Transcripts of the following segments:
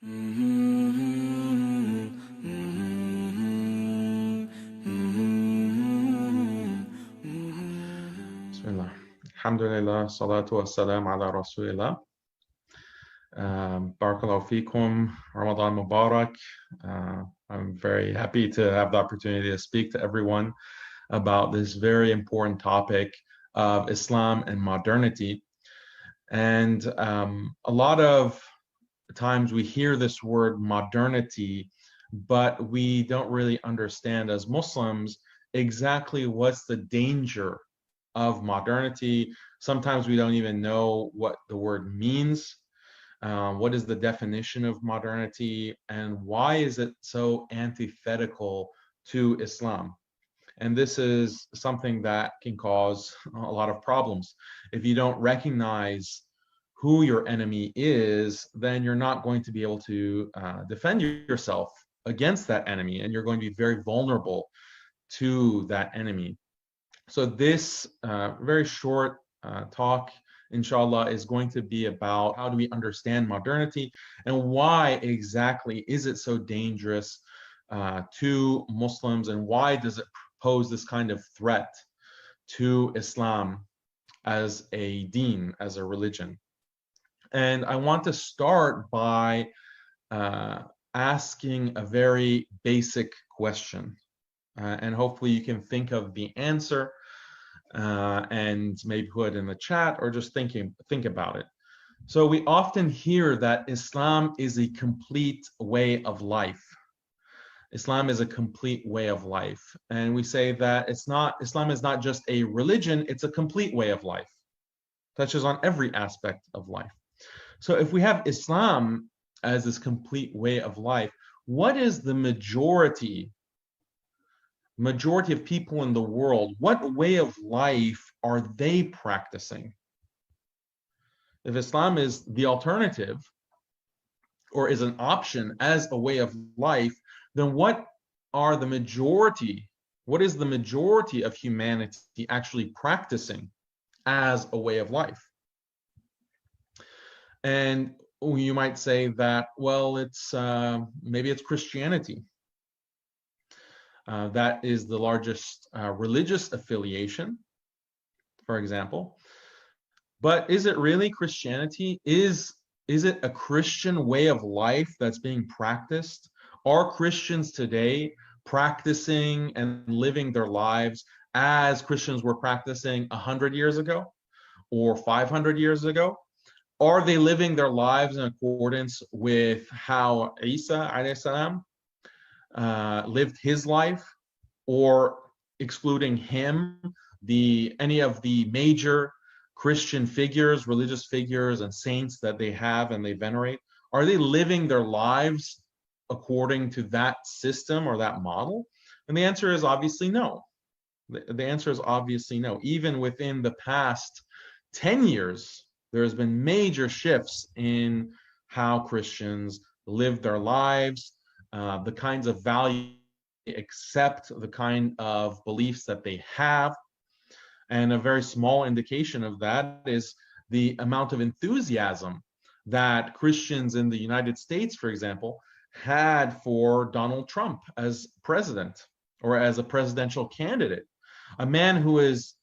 Bismillah. Alhamdulillah, salatu wassalam ala Rasulillah. Barakallahu feekum, Ramadan Mubarak. I'm very happy to have the opportunity to speak to everyone about this very important topic of Islam and modernity. And a lot of times we hear this word modernity, but we don't really understand as Muslims exactly what's the danger of modernity. Sometimes we don't even know what the word means. What is the definition of modernity, and why is it so antithetical to Islam? And this is something that can cause a lot of problems. If you don't recognize who your enemy is, then you're not going to be able to defend yourself against that enemy, and you're going to be very vulnerable to that enemy. So this very short talk, inshallah, is going to be about how do we understand modernity and why exactly is it so dangerous to Muslims, and why does it pose this kind of threat to Islam as a deen, as a religion. And I want to start by asking a very basic question. And hopefully you can think of the answer and maybe put it in the chat, or just think about it. So we often hear that Islam is a complete way of life. Islam is a complete way of life. And we say that Islam is not just a religion, it's a complete way of life. Touches on every aspect of life. So if we have Islam as this complete way of life, what is the majority of people in the world, what way of life are they practicing? If Islam is the alternative, or is an option as a way of life, then what is the majority of humanity actually practicing as a way of life? And you might say that, well, maybe it's Christianity. That is the largest religious affiliation, for example. But is it really Christianity? Is it a Christian way of life that's being practiced? Are Christians today practicing and living their lives as Christians were practicing 100 years ago or 500 years ago? Are they living their lives in accordance with how Isa alayhi salam lived his life, or excluding him, any of the major Christian figures, religious figures, and saints that they have and they venerate? Are they living their lives according to that system or that model? And the answer is obviously no. The answer is obviously no. Even within the past 10 years, there has been major shifts in how Christians live their lives, the kinds of values they accept, the kind of beliefs that they have. And a very small indication of that is the amount of enthusiasm that Christians in the United States, for example, had for Donald Trump as president, or as a presidential candidate. A man who is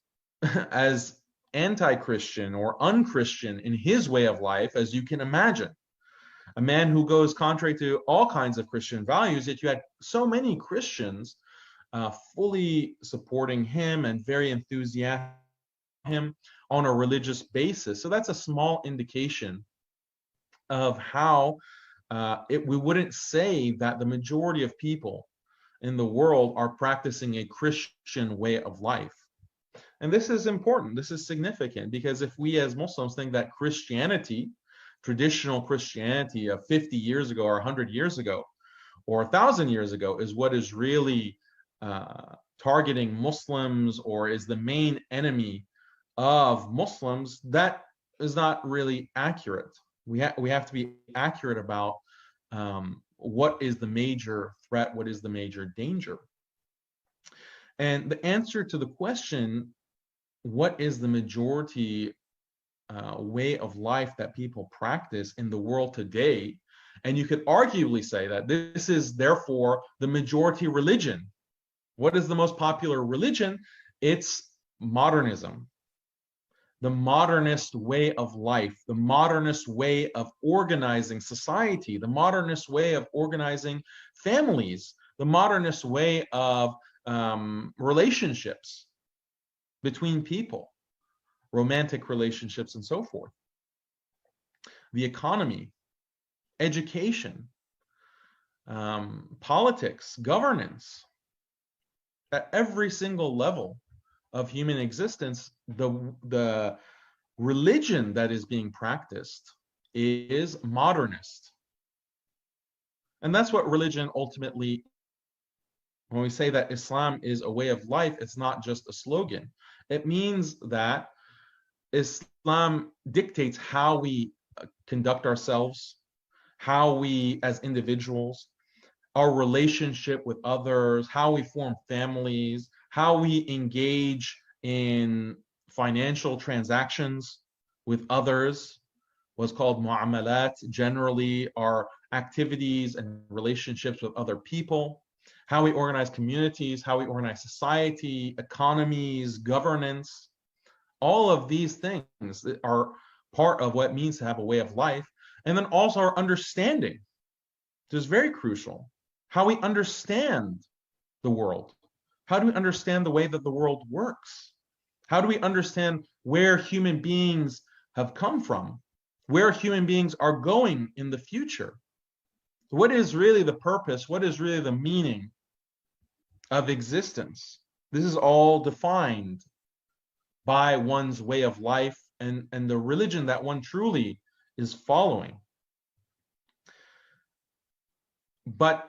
as anti-Christian or unchristian in his way of life as you can imagine. A man who goes contrary to all kinds of Christian values, yet you had so many Christians fully supporting him and very enthusiastic him on a religious basis. So that's a small indication of how we wouldn't say that the majority of people in the world are practicing a Christian way of life. And this is important, this is significant, because if we as Muslims think that Christianity, traditional Christianity of 50 years ago or 100 years ago or 1,000 years ago is what is really targeting Muslims, or is the main enemy of Muslims, that is not really accurate. We have to be accurate about what is the major threat, what is the major danger. And the answer to the question, what is the majority way of life that people practice in the world today, And you could arguably say that this is therefore the majority religion. What is the most popular religion? It's modernism, the modernist way of life, the modernist way of organizing society, the modernist way of organizing families, the modernist way of relationships between people, romantic relationships, and so forth. The economy, education, politics, governance. At every single level of human existence, the religion that is being practiced is modernist. And that's what religion ultimately, when we say that Islam is a way of life, it's not just a slogan. It means that Islam dictates how we conduct ourselves, how we as individuals, our relationship with others, how we form families, how we engage in financial transactions with others, what's called mu'amalat, generally our activities and relationships with other people, how we organize communities, how we organize society, economies, governance. All of these things are part of what it means to have a way of life. And then also our understanding, which is very crucial. How we understand the world. How do we understand the way that the world works? How do we understand where human beings have come from? Where human beings are going in the future? What is really the purpose? What is really the meaning of existence? This is all defined by one's way of life and the religion that one truly is following. But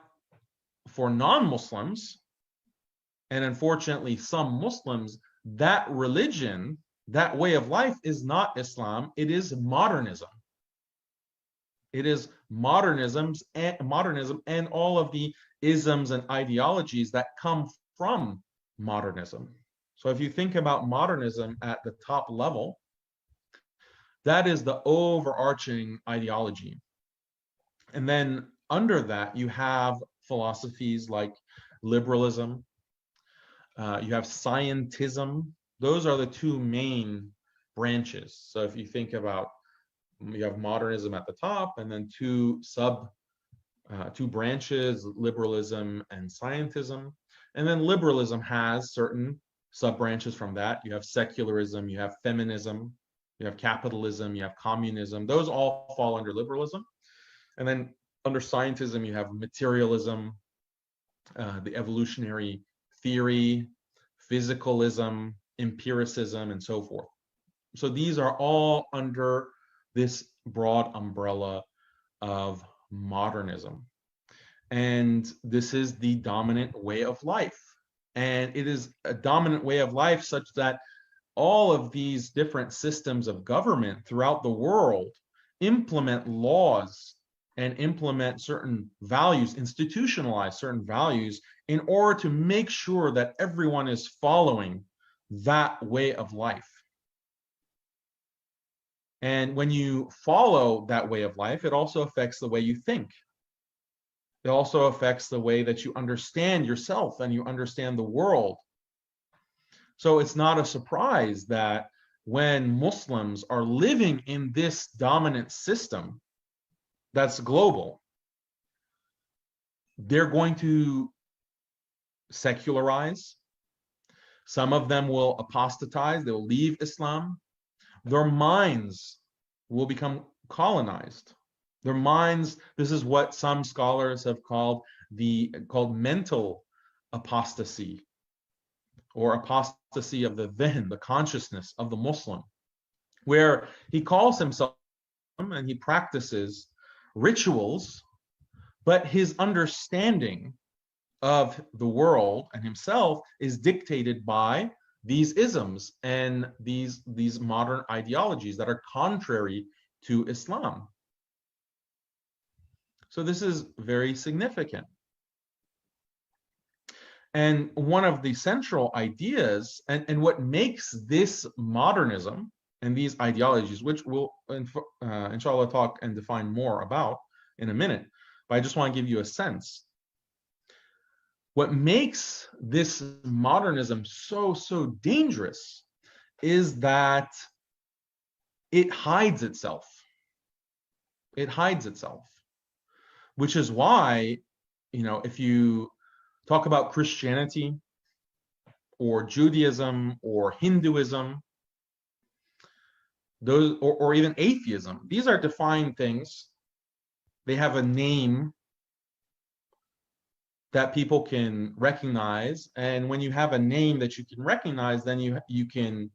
for non-Muslims, and unfortunately some Muslims, that religion, that way of life is not Islam, it is modernism. It is modernism and all of the isms and ideologies that come from modernism. So if you think about modernism at the top level, that is the overarching ideology. And then under that, you have philosophies like liberalism, you have scientism. Those are the two main branches. So if you think about, you have modernism at the top, and then two branches, liberalism and scientism. And then liberalism has certain sub-branches from that. You have secularism, you have feminism, you have capitalism, you have communism. Those all fall under liberalism. And then under scientism, you have materialism, the evolutionary theory, physicalism, empiricism, and so forth. So these are all under this broad umbrella of modernism. And this is the dominant way of life. And it is a dominant way of life such that all of these different systems of government throughout the world implement laws and implement certain values, institutionalize certain values in order to make sure that everyone is following that way of life. And when you follow that way of life, it also affects the way you think. It also affects the way that you understand yourself and you understand the world. So it's not a surprise that when Muslims are living in this dominant system that's global, they're going to secularize. Some of them will apostatize, they'll leave Islam. Their minds will become colonized. Their minds, this is what some scholars have called mental apostasy, or apostasy of the dhihn, the consciousness of the Muslim, where he calls himself and he practices rituals, but his understanding of the world and himself is dictated by these isms and these modern ideologies that are contrary to Islam. So this is very significant. And one of the central ideas, and what makes this modernism and these ideologies, which we'll inshallah talk and define more about in a minute, but I just want to give you a sense. What makes this modernism so dangerous is that it hides itself. It hides itself, which is why, if you talk about Christianity or Judaism or Hinduism, those, or even atheism, these are defined things. They have a name that people can recognize, and when you have a name that you can recognize, then you can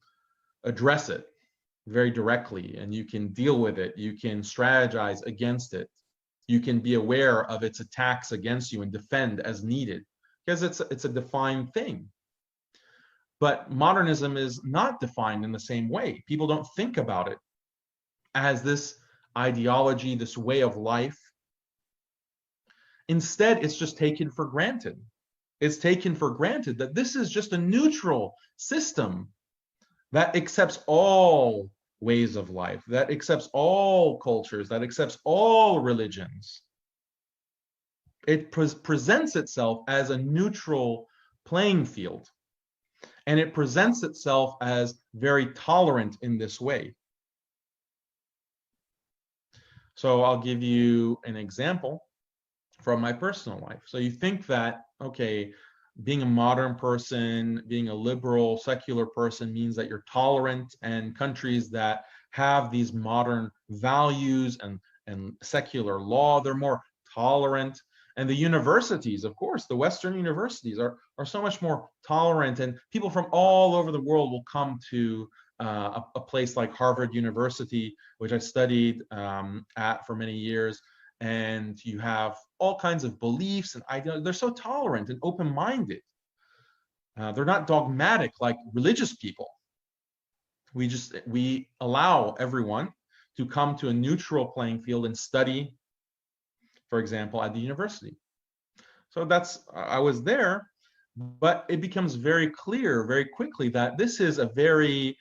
address it very directly, and you can deal with it. You can strategize against it. You can be aware of its attacks against you and defend as needed, because it's a defined thing. But modernism is not defined in the same way. People don't think about it as this ideology, this way of life. Instead, it's just taken for granted. It's taken for granted that this is just a neutral system that accepts all ways of life, that accepts all cultures, that accepts all religions. It presents itself as a neutral playing field, and it presents itself as very tolerant in this way. So I'll give you an example from my personal life. So you think that, okay, being a modern person, being a liberal, secular person means that you're tolerant, and countries that have these modern values and secular law, they're more tolerant. And the universities, of course, the Western universities are so much more tolerant, and people from all over the world will come to a place like Harvard University, which I studied at for many years. And you have all kinds of beliefs and ideas. They're so tolerant and open-minded. They're not dogmatic like religious people. We allow everyone to come to a neutral playing field and study, for example, at the university. So I was there, but it becomes very clear very quickly that this is a very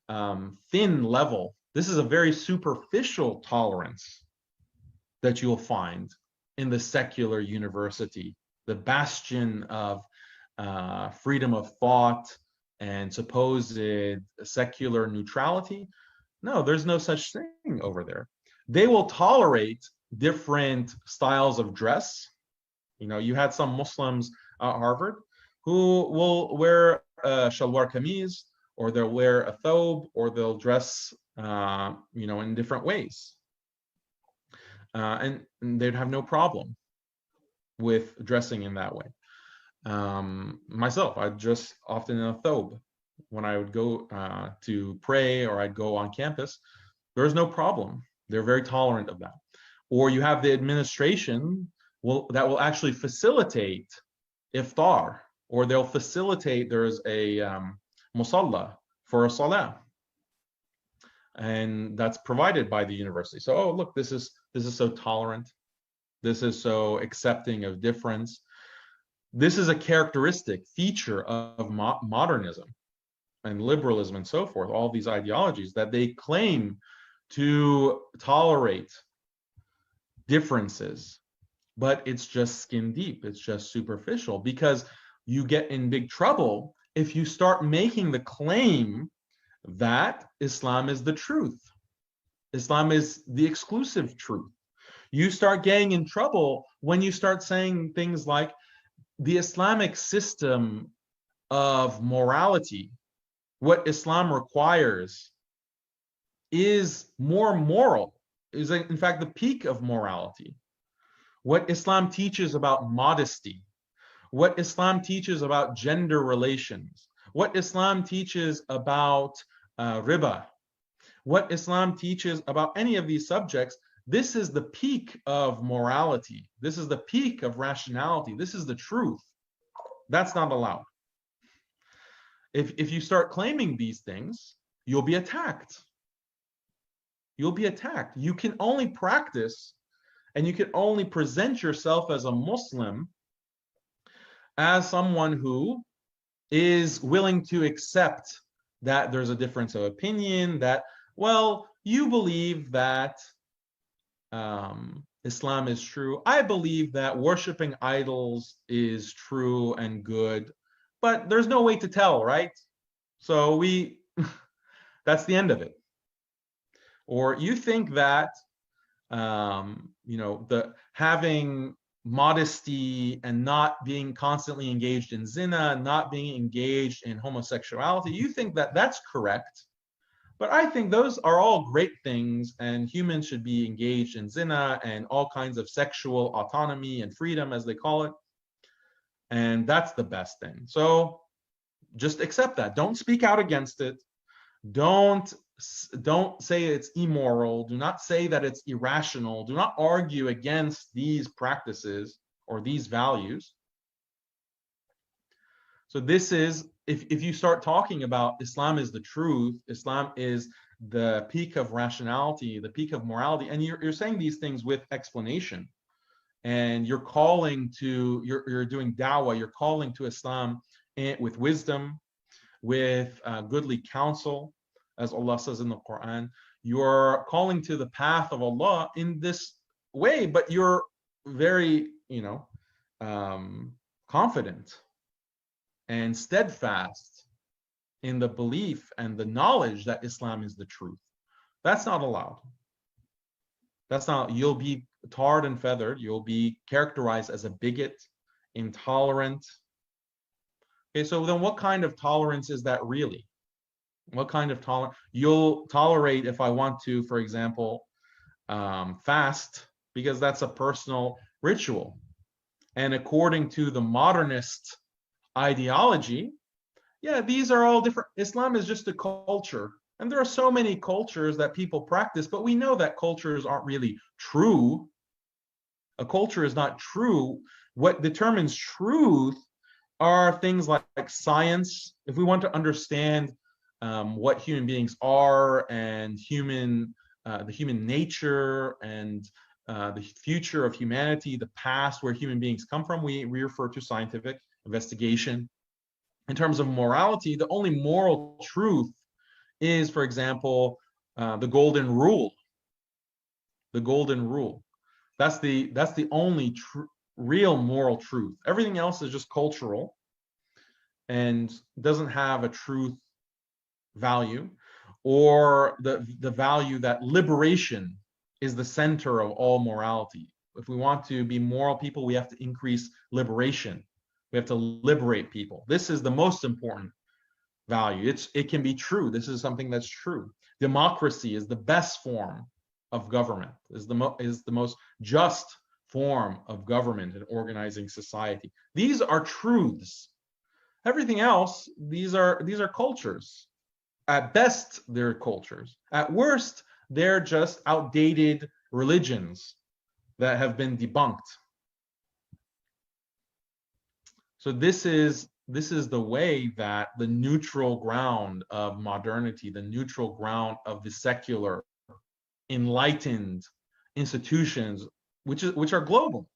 thin level. This is a very superficial tolerance that you'll find in the secular university, the bastion of freedom of thought and supposed secular neutrality. No, there's no such thing over there. They will tolerate different styles of dress. You had some Muslims at Harvard who will wear a shalwar kameez, or they'll wear a thobe, or they'll dress, in different ways. And they'd have no problem with dressing in that way. Myself, I'd dress often in a thobe when I would go to pray, or I'd go on campus. There's no problem. They're very tolerant of that. Or you have the administration that will actually facilitate iftar, or they'll facilitate, there's a musalla for a salah, and that's provided by the university. So, oh, look, this is so tolerant. This is so accepting of difference. This is a characteristic feature of modernism and liberalism and so forth, all these ideologies, that they claim to tolerate differences, but it's just skin deep. It's just superficial, because you get in big trouble if you start making the claim that Islam is the truth. Islam is the exclusive truth. You start getting in trouble when you start saying things like the Islamic system of morality, what Islam requires, is more moral, is in fact the peak of morality. What Islam teaches about modesty, what Islam teaches about gender relations, what Islam teaches about riba, what Islam teaches about any of these subjects, this is the peak of morality. This is the peak of rationality. This is the truth. That's not allowed. If you start claiming these things, you'll be attacked. You'll be attacked. You can only practice, and you can only present yourself as a Muslim as someone who is willing to accept that there's a difference of opinion, that, well, you believe that Islam is true. I believe that worshiping idols is true and good, but there's no way to tell, right? So that's the end of it. Or you think that the having modesty and not being constantly engaged in zina, not being engaged in homosexuality, you think that that's correct. But I think those are all great things, and humans should be engaged in zina and all kinds of sexual autonomy and freedom, as they call it. And that's the best thing. So just accept that. Don't speak out against it. Don't don't say it's immoral. Do not say that it's irrational. Do not argue against these practices or these values. So this is, if you start talking about Islam is the truth, Islam is the peak of rationality, the peak of morality, and you're saying these things with explanation, and you're doing dawah, you're calling to Islam with wisdom, with goodly counsel, as Allah says in the Quran. You're calling to the path of Allah in this way, but you're very, confident and steadfast in the belief and the knowledge that Islam is the truth. That's not allowed. You'll be tarred and feathered. You'll be characterized as a bigot, intolerant. Okay, so then what kind of tolerance is that really? What kind of tolerance? You'll tolerate if I want to, for example, fast, because that's a personal ritual. And according to the modernist ideology, yeah, these are all different. Islam is just a culture. And there are so many cultures that people practice, but we know that cultures aren't really true. A culture is not true. What determines truth are things like science. If we want to understand what human beings are and the human nature and the future of humanity, the past, where human beings come from, we refer to scientific investigation. In terms of morality, the only moral truth is, for example, the golden rule. The golden rule. That's the only real moral truth. Everything else is just cultural and doesn't have a truth value, or the value that liberation is the center of all morality. If we want to be moral people, we have to increase liberation. We have to liberate people. This is the most important value. It can be true. This is something that's true. Democracy is the best form of government, is the most just form of government and organizing society. These are truths. Everything else, these are cultures. At best, they're cultures. At worst, they're just outdated religions that have been debunked. So this is the way that the neutral ground of modernity, the neutral ground of the secular, enlightened institutions, which are global.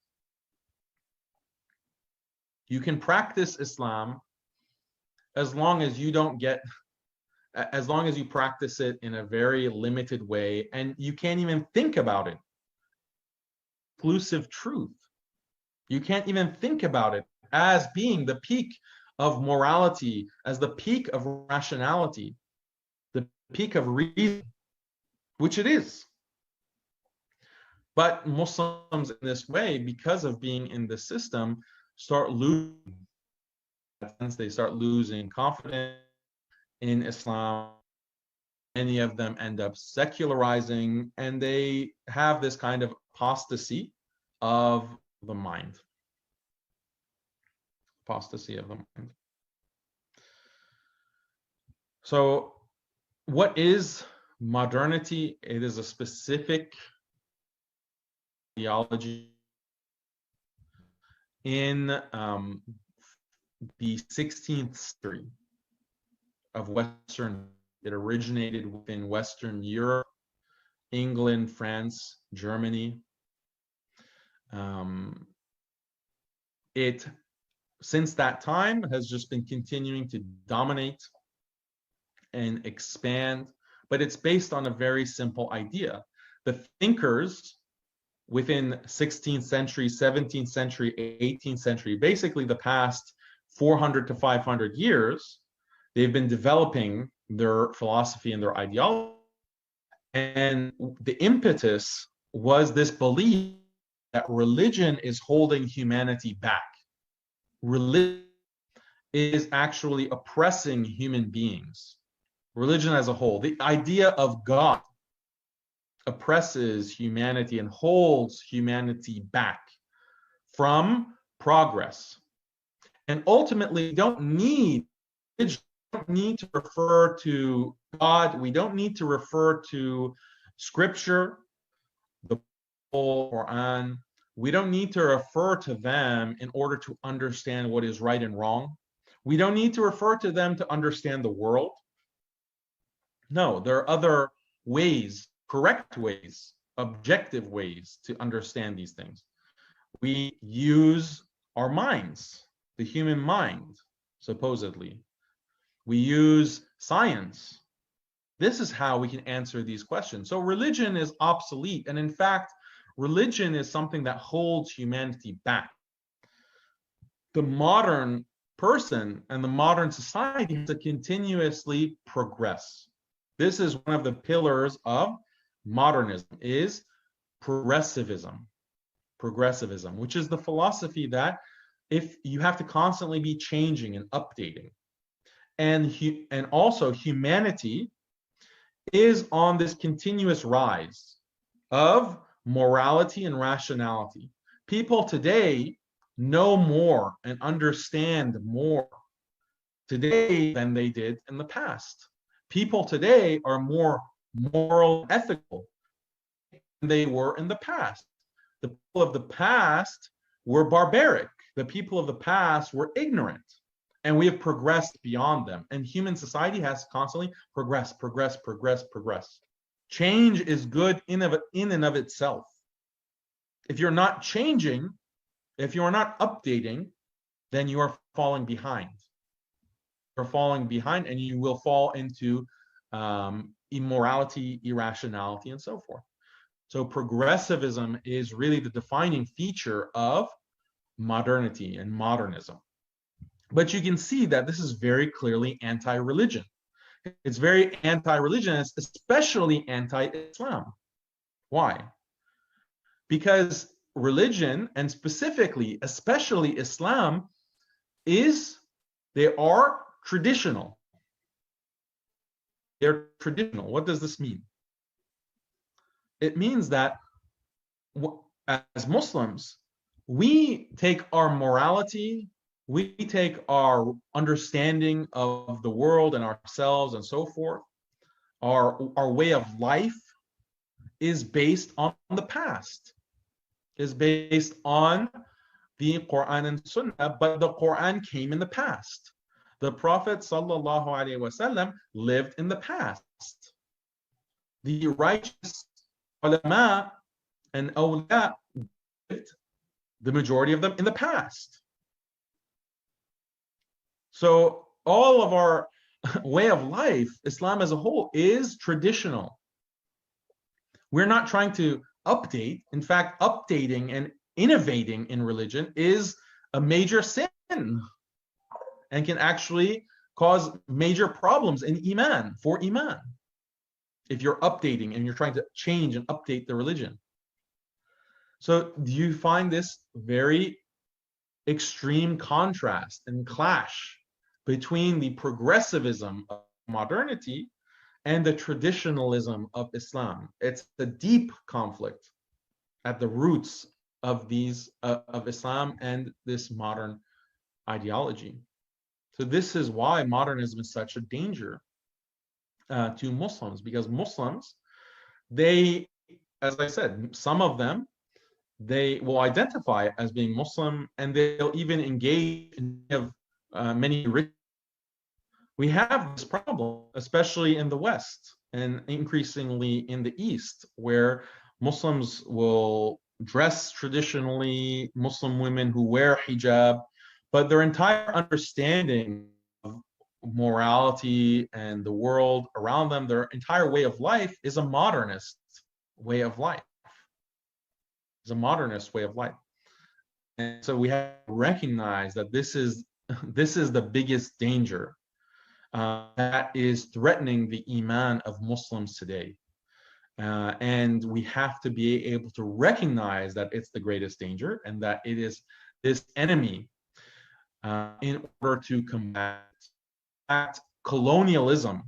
You can practice Islam as long as you practice it in a very limited way, and you can't even think about it. Exclusive truth. You can't even think about it as being the peak of morality, as the peak of rationality, the peak of reason, which it is. But Muslims in this way, because of being in the system, start losing. They start losing confidence in Islam. Many of them end up secularizing, and they have this kind of apostasy of the mind. Apostasy of the mind. So, what is modernity? It is a specific ideology in the 16th century of Western. It originated within Western Europe, England, France, Germany. It, since that time, has just been continuing to dominate and expand, but it's based on a very simple idea. The thinkers within 16th century, 17th century, 18th century, basically the past 400 to 500 years, they've been developing their philosophy and their ideology. And the impetus was this belief that religion is holding humanity back. Religion is actually oppressing human beings. Religion as a whole, the idea of God oppresses humanity and holds humanity back from progress. And ultimately, we don't need to refer to God. We don't need to refer to Scripture, the Quran. We don't need to refer to them in order to understand what is right and wrong. We don't need to refer to them to understand the world. No, there are other ways, correct ways, objective ways to understand these things. We use our minds, the human mind, supposedly. We use science. This is how we can answer these questions. So religion is obsolete. And in fact, religion is something that holds humanity back. The modern person and the modern society has to continuously progress. This is one of the pillars of modernism, is progressivism, which is the philosophy that if you have to constantly be changing and updating. And also humanity is on this continuous rise of morality and rationality. People today know more and understand more today than they did in the past. People today are more moral, ethical than they were in the past. The people of the past were barbaric. The people of the past were ignorant. And we have progressed beyond them. And human society has constantly progressed. Change is good in and of itself. If you're not changing, if you are not updating, then you are falling behind. You're falling behind, and you will fall into immorality, irrationality, and so forth. So progressivism is really the defining feature of modernity and modernism. But you can see that this is very clearly anti-religion. It's very anti-religion, especially anti-Islam. Why? Because religion, and specifically, especially Islam, they are traditional. They're traditional. What does this mean? It means that as Muslims, we take our morality, we take our understanding of the world and ourselves and so forth, our way of life is based on the past, is based on the Quran and Sunnah, but the Quran came in the past. The Prophet ﷺ lived in the past. The righteous ulama and awliya lived, the majority of them, in the past. So all of our way of life, Islam as a whole, is traditional. We're not trying to update. In fact, updating and innovating in religion is a major sin and can actually cause major problems in Iman, for Iman, if you're updating and you're trying to change and update the religion. So do you find this very extreme contrast and clash between the progressivism of modernity and the traditionalism of Islam? It's a deep conflict at the roots of these of Islam and this modern ideology. So this is why modernism is such a danger to Muslims, because Muslims, they, as I said, some of them, they will identify as being Muslim, and they'll even engage in many rituals. We have this problem, especially in the West and increasingly in the East, where Muslims will dress traditionally, Muslim women who wear hijab, but their entire understanding of morality and the world around them, their entire way of life, is a modernist way of life. is a modernist way of life. And so we have to recognize that this is the biggest danger that is threatening the iman of Muslims today. And we have to be able to recognize that it's the greatest danger and that it is this enemy in order to combat colonialism,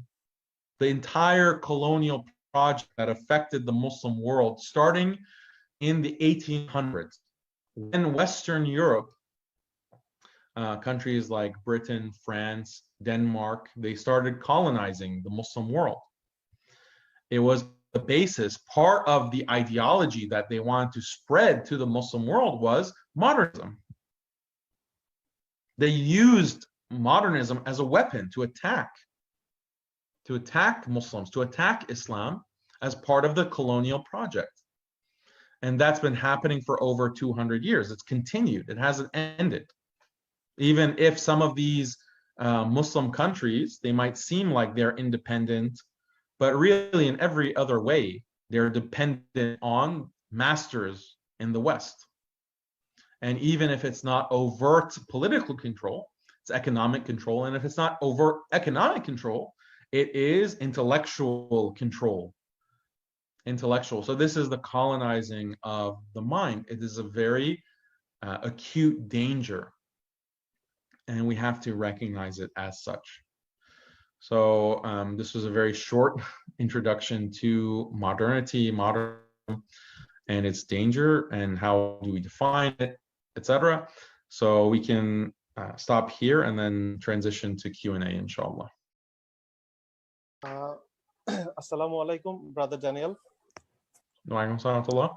the entire colonial project that affected the Muslim world starting in the 1800s, when Western Europe, countries like Britain, France, Denmark, they started colonizing the Muslim world. It was the basis, part of the ideology that they wanted to spread to the Muslim world was modernism. They used modernism as a weapon to attack Muslims, to attack Islam as part of the colonial project. And that's been happening for over 200 years. It's continued. It hasn't ended. Even if some of these Muslim countries, they might seem like they're independent, but really in every other way, they're dependent on masters in the West. And even if it's not overt political control, it's economic control. And if it's not overt economic control, it is intellectual control. Intellectual. So this is the colonizing of the mind. It is a very acute danger. And we have to recognize it as such. So this was a very short introduction to modernity, modernism, and its danger, and how do we define it, etc. So we can stop here and then transition to Q&A, inshallah. Assalamu alaikum, Brother Daniel. Walaikum salam.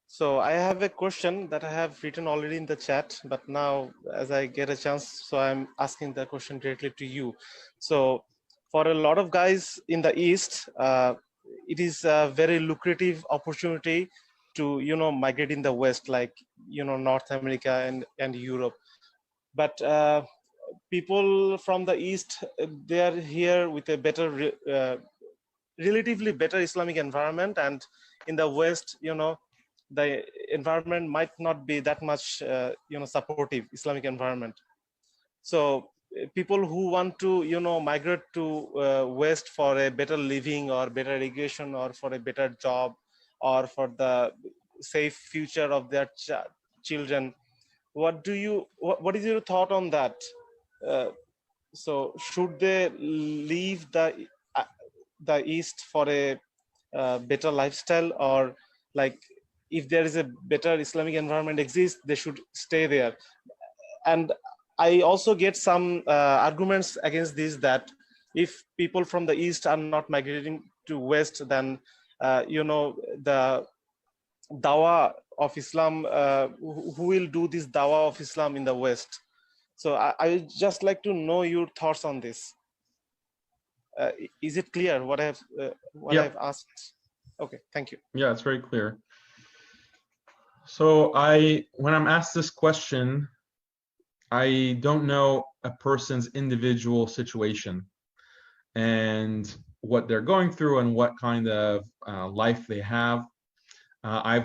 So I have a question that I have written already in the chat, but now as I get a chance, so I'm asking the question directly to you. So for a lot of guys in the East, it is a very lucrative opportunity to, migrate in the West, like, North America and Europe. But people from the East, they are here with a better, relatively better Islamic environment. And in the West, the environment might not be that much, supportive Islamic environment. So people who want to, migrate to West for a better living or better education or for a better job or for the safe future of their children, what is your thought on that? So should they leave the East for a better lifestyle, or like if there is a better Islamic environment exists, they should stay there? And I also get some arguments against this, that if people from the East are not migrating to West, then the dawah of Islam, who will do this dawah of Islam in the West? So I just like to know your thoughts on this. Is it clear what I've asked? Okay, thank you. Yeah, it's very clear. So when I'm asked this question, I don't know a person's individual situation and what they're going through and what kind of life they have. I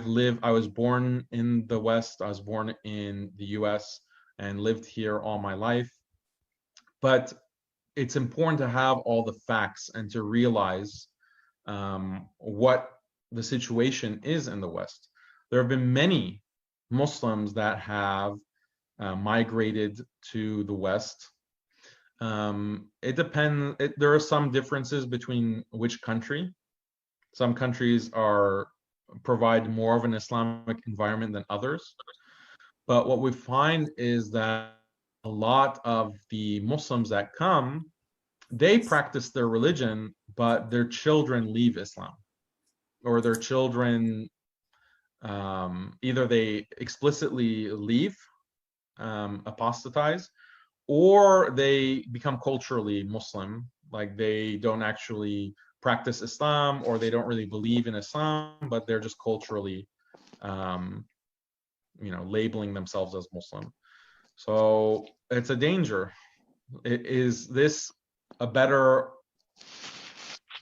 was born in the West. I was born in the US and lived here all my life. But it's important to have all the facts and to realize what the situation is in the West. There have been many Muslims that have migrated to the West. It depends. There are some differences between which country. Some countries provide more of an Islamic environment than others. But what we find is that a lot of the Muslims that come, they practice their religion, but their children leave Islam, or their children either they explicitly leave, apostatize, or they become culturally Muslim, like they don't actually practice Islam, or they don't really believe in Islam, but they're just culturally labeling themselves as Muslim. So it's a danger. Is this a better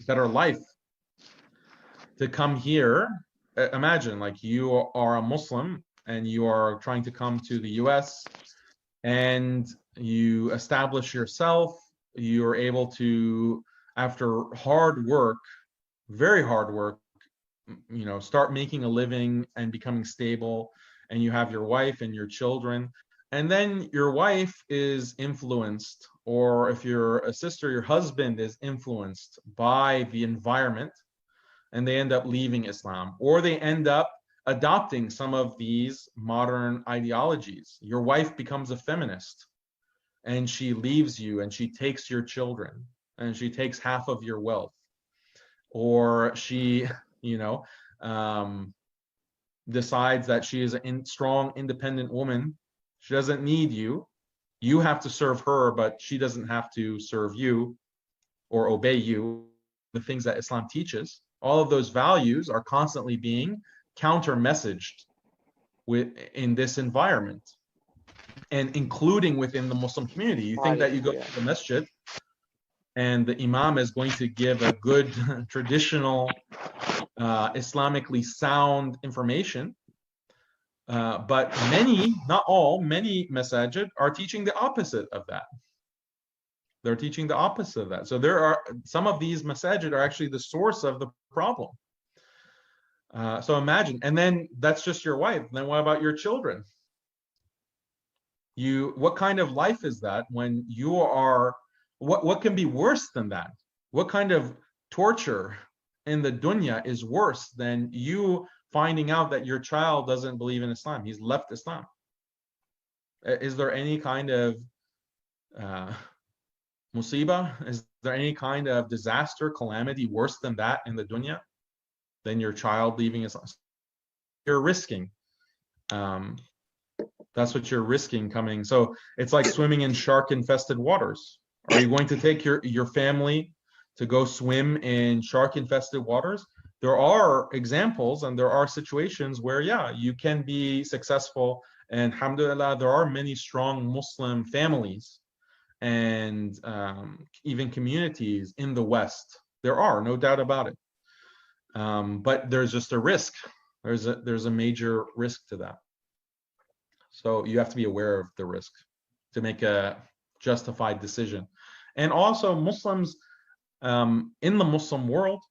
life to come here imagine like you are a Muslim and you are trying to come to the US and you establish yourself, you're able to, after hard work, very hard work, start making a living and becoming stable, and you have your wife and your children, and then your wife is influenced, or if you're a sister, your husband is influenced by the environment, and they end up leaving Islam, or they end up adopting some of these modern ideologies. Your wife becomes a feminist and she leaves you and she takes your children and she takes half of your wealth, or she, you know, um, decides that she is a strong, independent woman. She doesn't need you. You have to serve her, but she doesn't have to serve you or obey you. The things that Islam teaches, all of those values are constantly being counter-messaged in this environment, and including within the Muslim community. You think that you go to the masjid and the imam is going to give a good traditional Islamically sound information, but many, not all, many masajid are teaching the opposite of that. They're teaching the opposite of that. So there are some of these masajid are actually the source of the problem. So imagine, and then that's just your wife. Then what about your children? What kind of life is that when you are, what can be worse than that? What kind of torture in the dunya is worse than you finding out that your child doesn't believe in Islam? He's left Islam. Is there any kind of musibah? Is there any kind of disaster, calamity worse than that in the dunya? Than your child leaving Islam? You're risking. That's what you're risking coming. So it's like swimming in shark-infested waters. Are you going to take your family to go swim in shark-infested waters? There are examples and there are situations where, yeah, you can be successful. And alhamdulillah, there are many strong Muslim families and even communities in the West. There are, no doubt about it. But there's just a risk. There's a major risk to that. So you have to be aware of the risk to make a justified decision. And also Muslims in the Muslim world,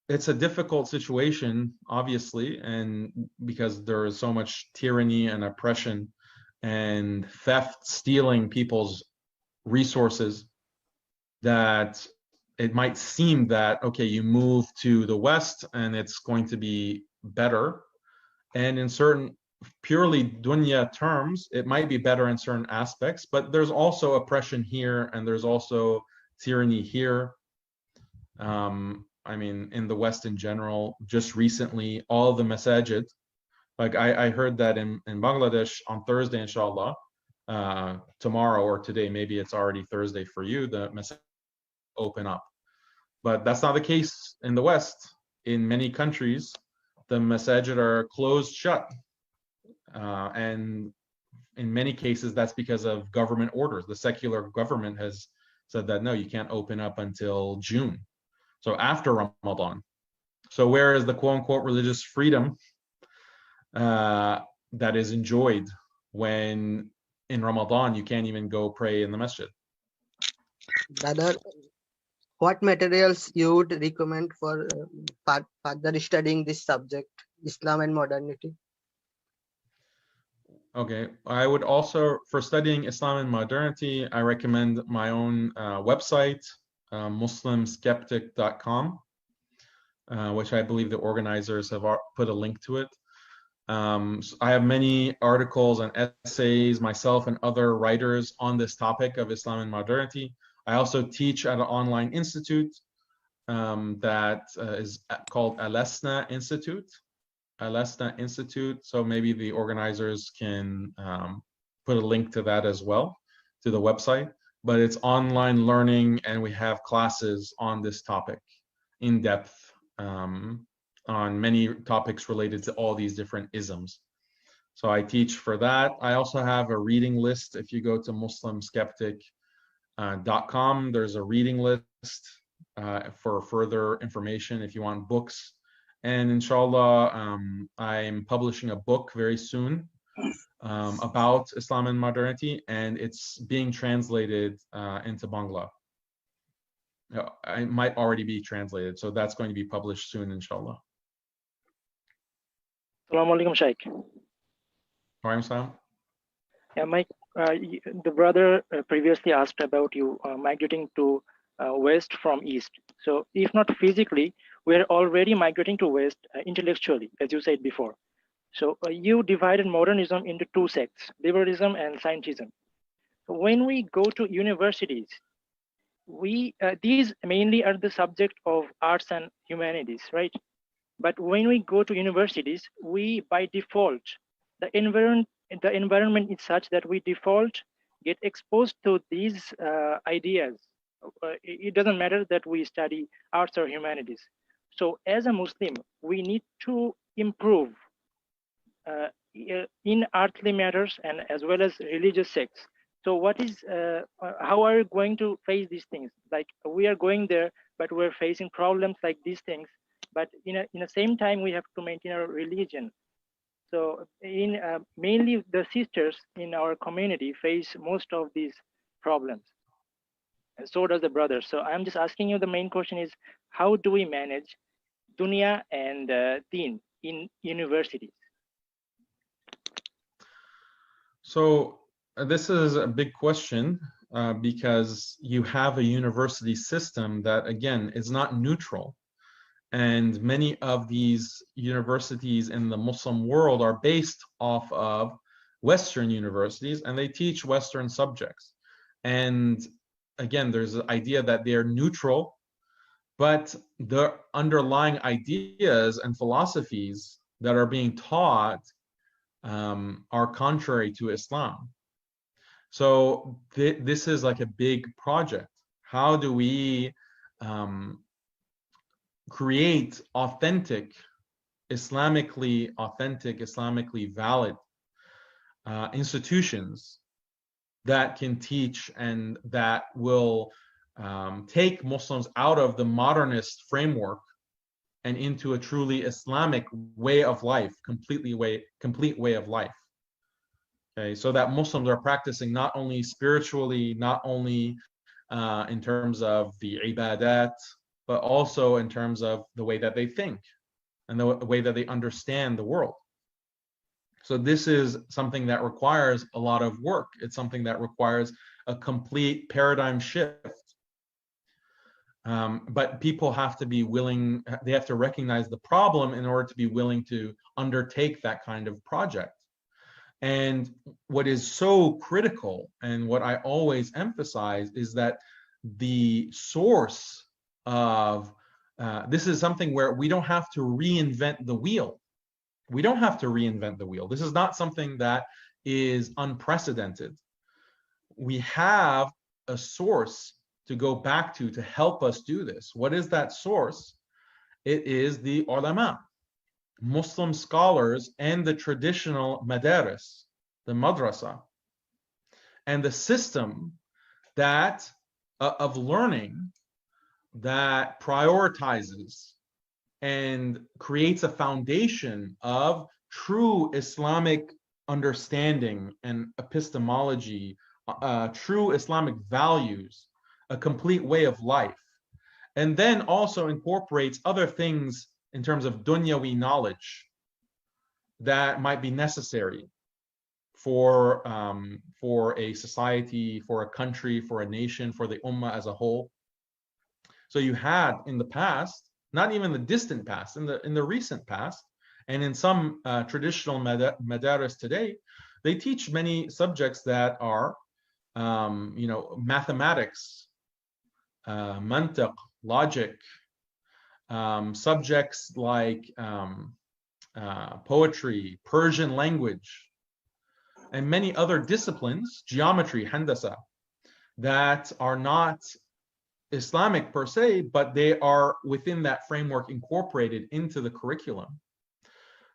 it's a difficult situation, obviously, and because there is so much tyranny and oppression and theft, stealing people's resources, that it might seem that, okay, you move to the West and it's going to be better. And in certain purely dunya terms, it might be better in certain aspects, but there's also oppression here and there's also tyranny here. I mean, in the West in general, just recently, all the masajid, like I heard that in Bangladesh on Thursday, inshallah, tomorrow or today, maybe it's already Thursday for you, the masajid open up. But that's not the case in the West. In many countries, the masajid are closed shut. And in many cases, that's because of government orders. The secular government has said that, no, you can't open up until June. So after Ramadan. So where is the quote unquote religious freedom that is enjoyed when in Ramadan you can't even go pray in the masjid? Brother, what materials you would recommend for further studying this subject, Islam and modernity? Okay, I would also, for studying Islam and modernity, I recommend my own website, muslimskeptic.com, which I believe the organizers have put a link to it. So I have many articles and essays, myself and other writers on this topic of Islam and modernity. I also teach at an online institute that is called Alesna Institute. So maybe the organizers can put a link to that as well, to the website. But it's online learning, and we have classes on this topic in depth on many topics related to all these different isms. So I teach for that. I also have a reading list. If you go to muslimskeptic.com, there's a reading list for further information if you want books And inshallah, I'm publishing a book very soon about Islam and modernity, and it's being translated into Bangla. It might already be translated, so that's going to be published soon, inshallah. Assalamu alaikum, Shaykh. Alaikum salam. Yeah, Mike, the brother previously asked about you migrating to west from east. So if not physically, we're already migrating to west intellectually, as you said before. So you divided modernism into two sects, liberalism and scientism. When we go to universities, these mainly are the subject of arts and humanities, right? But when we go to universities, we by default, the environment is such that we default get exposed to these ideas. It doesn't matter that we study arts or humanities. So as a Muslim, we need to improve in earthly matters and as well as religious sects. So what is, how are you going to face these things? Like we are going there, but we're facing problems like these things. But in the same time, we have to maintain our religion. So in mainly the sisters in our community face most of these problems. And so does the brothers. So I'm just asking you, the main question is, how do we manage dunya and deen in universities? So this is a big question because you have a university system that, again, is not neutral. And many of these universities in the Muslim world are based off of Western universities, and they teach Western subjects. And again, there's the idea that they're neutral, but the underlying ideas and philosophies that are being taught are contrary to Islam. So this is like a big project. How do we create Islamically valid institutions that can teach and that will take Muslims out of the modernist framework and into a truly Islamic way of life, complete way of life. Okay, so that Muslims are practicing not only spiritually, not only in terms of the ibadat, but also in terms of the way that they think and the way that they understand the world. So this is something that requires a lot of work. It's something that requires a complete paradigm shift. But people have to be willing, they have to recognize the problem in order to be willing to undertake that kind of project. And what is so critical, and what I always emphasize, is that the source of this is something where we don't have to reinvent the wheel. We don't have to reinvent the wheel. This is not something that is unprecedented. We have a source to go back to help us do this. What is that source? It is the ulama, Muslim scholars, and the traditional madaris, the madrasa, and the system that of learning that prioritizes and creates a foundation of true Islamic understanding and epistemology, true Islamic values, a complete way of life, and then also incorporates other things in terms of dunyawi knowledge that might be necessary for a society, for a country, for a nation, for the ummah as a whole. So you had in the past, not even the distant past, in the recent past, and in some traditional madaris today, they teach many subjects that are, mathematics, mantiq, logic, subjects like poetry, Persian language, and many other disciplines, geometry, handasa, that are not Islamic per se, but they are within that framework incorporated into the curriculum.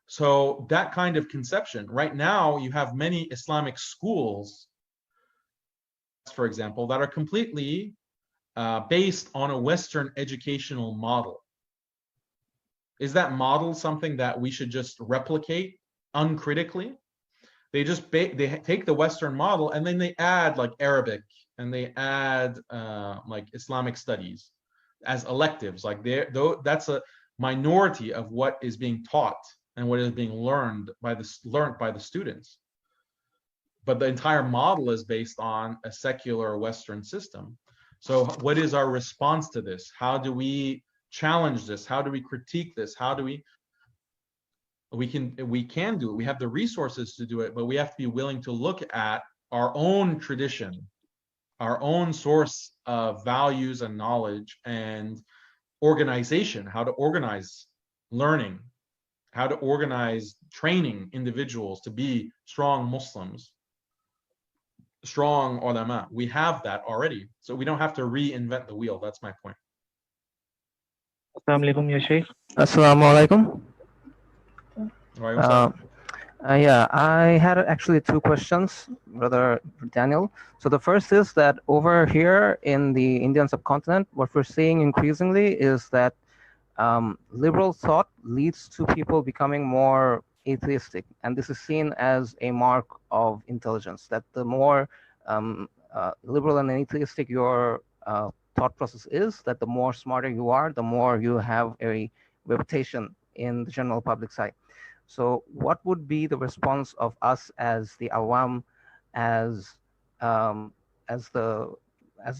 So that kind of conception, right now you have many Islamic schools, for example, that are completely based on a Western educational model. Is that model something that we should just replicate uncritically? They just they take the Western model and then they add like Arabic and they add like Islamic studies as electives. Like that's a minority of what is being taught and what is being learned by the students. But the entire model is based on a secular Western system. So what is our response to this? How do we challenge this? How do we critique this? How do we can do it. We have the resources to do it, but we have to be willing to look at our own tradition, our own source of values and knowledge and organization, how to organize learning, how to organize training individuals to be strong Muslims, strong ulama. We have that already, so we don't have to reinvent the wheel. That's my point. Assalamu alaikum, ya Sheikh. Assalamu alaikum. Yeah, I had actually two questions, Brother Daniel. So the first is that over here in the Indian subcontinent, what we're seeing increasingly is that liberal thought leads to people becoming more atheistic. And this is seen as a mark of intelligence, that the more liberal and atheistic your thought process is, that the more smarter you are, the more you have a reputation in the general public side. So what would be the response of us as the awam, as the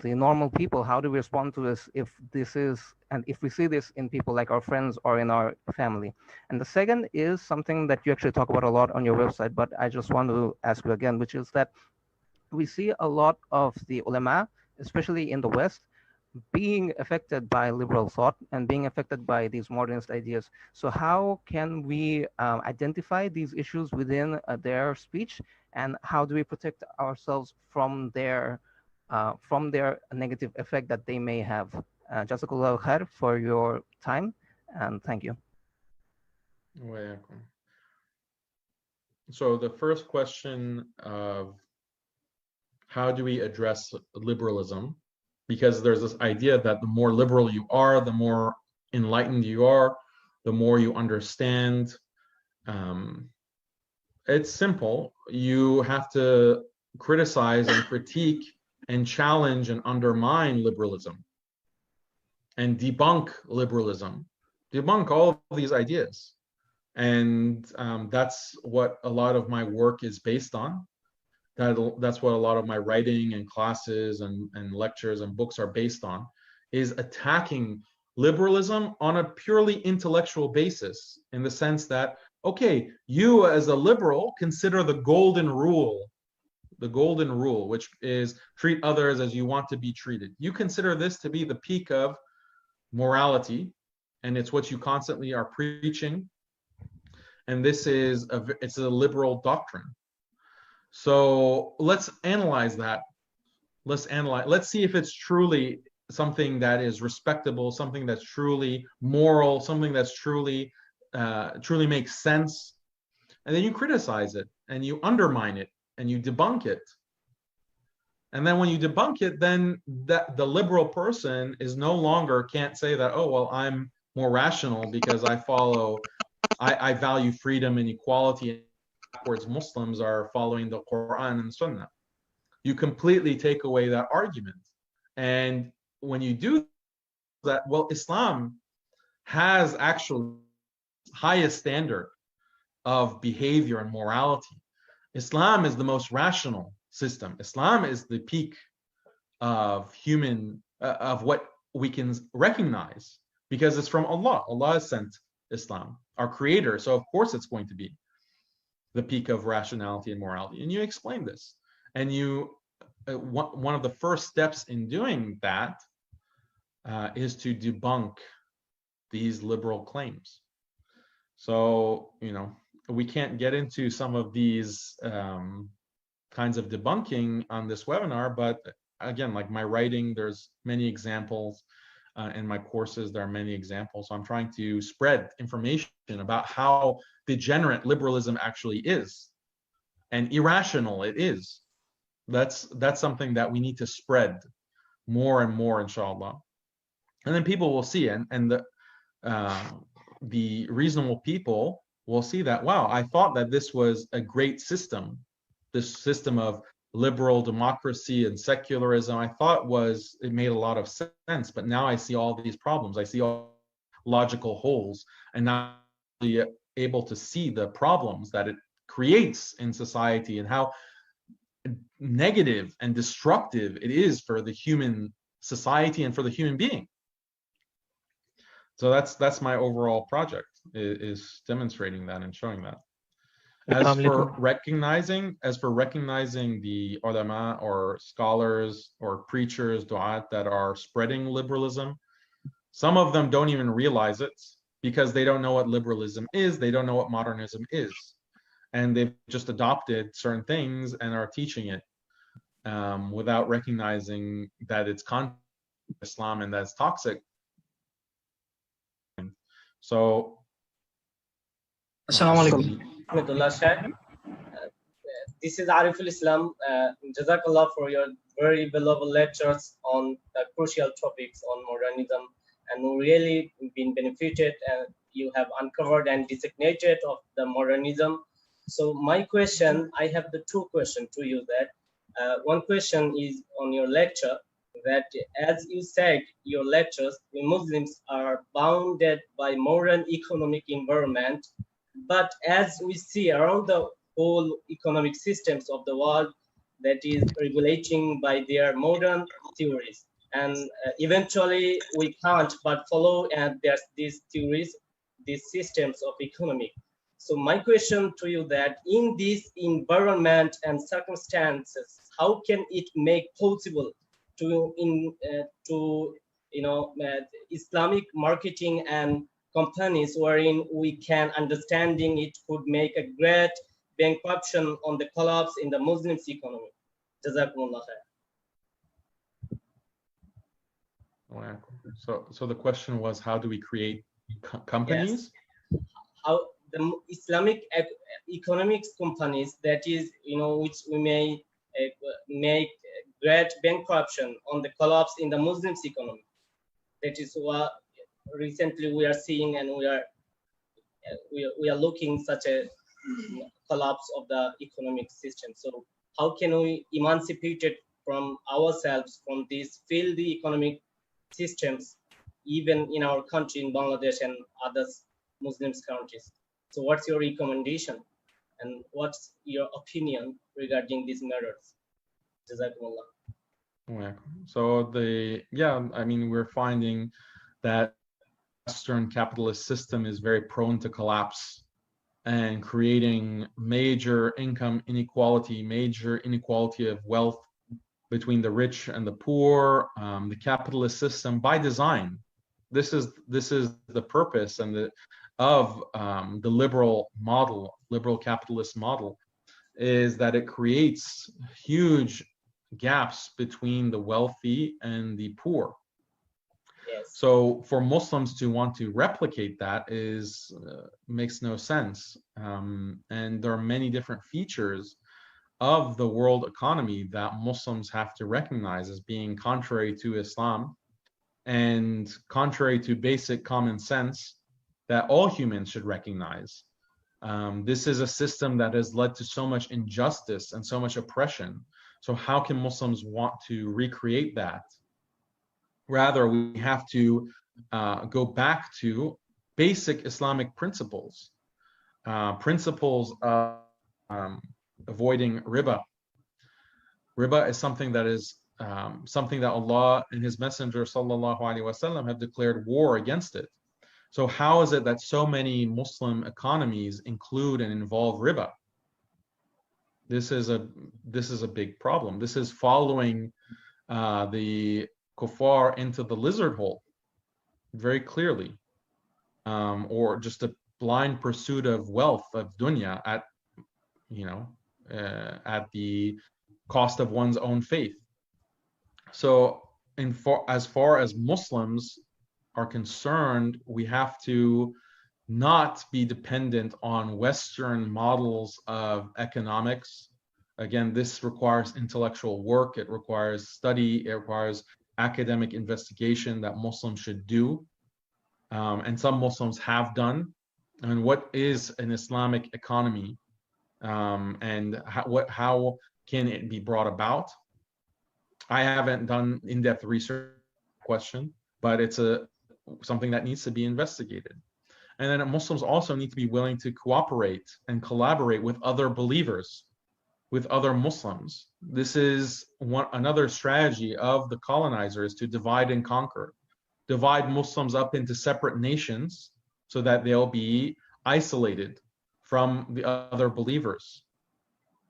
normal people? How do we respond to this if this is, and if we see this in people like our friends or in our family? And the second is something that you actually talk about a lot on your website, but I just want to ask you again, which is that we see a lot of the ulama, especially in the West, being affected by liberal thought and being affected by these modernist ideas. So how can we identify these issues within their speech, and how do we protect ourselves from their negative effect that they may have? Jazakallah khair for your time, and thank you. So the first question of how do we address liberalism? Because there's this idea that the more liberal you are, the more enlightened you are, the more you understand. It's simple. You have to criticize and critique and challenge and undermine liberalism and debunk liberalism, debunk all of these ideas. And that's what a lot of my work is based on. That's what a lot of my writing and classes and lectures and books are based on, is attacking liberalism on a purely intellectual basis, in the sense that, okay, you as a liberal consider the golden rule, which is treat others as you want to be treated. You consider this to be the peak of morality, and it's what you constantly are preaching. And this is it's a liberal doctrine. So let's analyze that. Let's see if it's truly something that is respectable, something that's truly moral, something that's truly makes sense. And then you criticize it and you undermine it and you debunk it. And then when you debunk it, then the liberal person is no longer can't say that, oh, well, I'm more rational because I value freedom and equality. Backwards Muslims are following the Quran and Sunnah. You completely take away that argument. And when you do that, well, Islam has actually highest standard of behavior and morality. Islam is the most rational system. Islam is the peak of human, of what we can recognize, because it's from Allah. Allah has sent Islam, our creator. So of course it's going to be the peak of rationality and morality. And you explain this. And one of the first steps in doing that is to debunk these liberal claims. So, we can't get into some of these kinds of debunking on this webinar, but again, like my writing, there's many examples. In my courses, there are many examples. So I'm trying to spread information about how degenerate liberalism actually is and irrational it is. That's something that we need to spread more and more, inshallah. And then people will see, and the reasonable people will see that, wow, I thought that this was a great system, this system of liberal democracy and secularism. I thought it made a lot of sense, but now I see all these problems. I see all logical holes, and now I'm able to see the problems that it creates in society and how negative and destructive it is for the human society and for the human being. So that's my overall project, is demonstrating that and showing that. As for recognizing the ulama or scholars or preachers, du'at, that are spreading liberalism, some of them don't even realize it because they don't know what liberalism is, they don't know what modernism is. And they've just adopted certain things and are teaching it without recognizing that it's contrary to Islam and that's toxic. So, Assalamu alaikum. This is Ariful Islam. Jazakallah for your very valuable lectures on the crucial topics on modernism, and we really been benefited, and you have uncovered and designated of the modernism. So my question, I have the two questions to you. That one question is on your lecture, that as you said, your lectures, we Muslims are bounded by modern economic environment, but as we see around the whole economic systems of the world, that is regulating by their modern theories, and eventually we can't but follow and there's these theories, these systems of economic. So my question to you, that in this environment and circumstances, how can it make possible to Islamic marketing and companies wherein we can understanding it could make a great bankruption on the collapse in the Muslims economy? Jazakumullah khair. So the question was, how do we create companies? Yes. How the Islamic economics companies, that is, which we may make great bankruption on the collapse in the Muslims economy. That is what recently we are seeing, and we are looking such a collapse of the economic system. So how can we emancipate it from ourselves from these filthy economic systems, even in our country, in Bangladesh and other Muslims countries? So what's your recommendation, and what's your opinion regarding these matters? Jazakumullah. So we're finding that Western capitalist system is very prone to collapse and creating major income inequality, major inequality of wealth between the rich and the poor. The capitalist system, by design, this is the purpose and of the liberal capitalist model, is that it creates huge gaps between the wealthy and the poor. Yes. So for Muslims to want to replicate that makes no sense. And there are many different features of the world economy that Muslims have to recognize as being contrary to Islam and contrary to basic common sense that all humans should recognize. This is a system that has led to so much injustice and so much oppression. So how can Muslims want to recreate that? Rather, we have to go back to basic Islamic principles, principles of avoiding riba. Riba is something that Allah and His Messenger sallallahu alaihi wasallam have declared war against it. So how is it that so many Muslim economies include and involve riba? This is a big problem. This is following the kuffar into the lizard hole very clearly, or just a blind pursuit of wealth, of dunya, at the cost of one's own faith. So as far as Muslims are concerned, we have to not be dependent on Western models of economics. Again, this requires intellectual work, it requires study, it requires academic investigation that Muslims should do. and some Muslims have done, and what is an Islamic economy, and how can it be brought about. I haven't done in-depth research question, but it's something that needs to be investigated. And then Muslims also need to be willing to cooperate and collaborate with other believers, with other Muslims. This is another strategy of the colonizers, to divide and conquer, divide Muslims up into separate nations so that they'll be isolated from the other believers.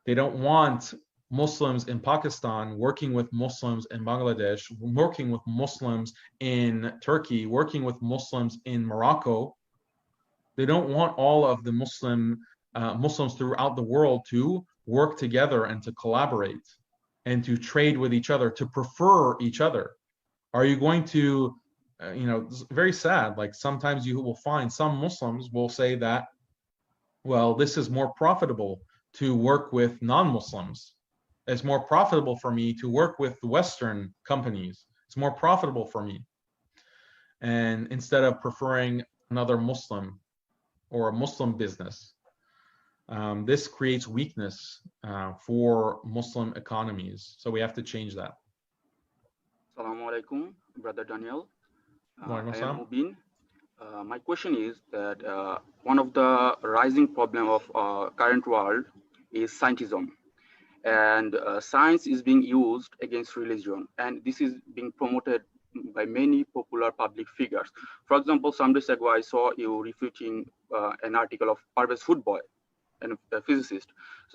They don't want Muslims in Pakistan working with Muslims in Bangladesh, working with Muslims in Turkey, working with Muslims in Morocco. They don't want all of the Muslims throughout the world to work together and to collaborate and to trade with each other, to prefer each other. Are you going to, it's very sad, like sometimes you will find some Muslims will say that, well, this is more profitable to work with non-Muslims. It's more profitable for me to work with Western companies. It's more profitable for me. And instead of preferring another Muslim or a Muslim business, this creates weakness for Muslim economies. So we have to change that. Assalamu alaikum, Brother Daniel. I am Assalam. Mubin. My question is that one of the rising problem of current world is scientism, and science is being used against religion, and this is being promoted by many popular public figures. For example, some days ago I saw you refuting an article of Parvez Footboy, a physicist,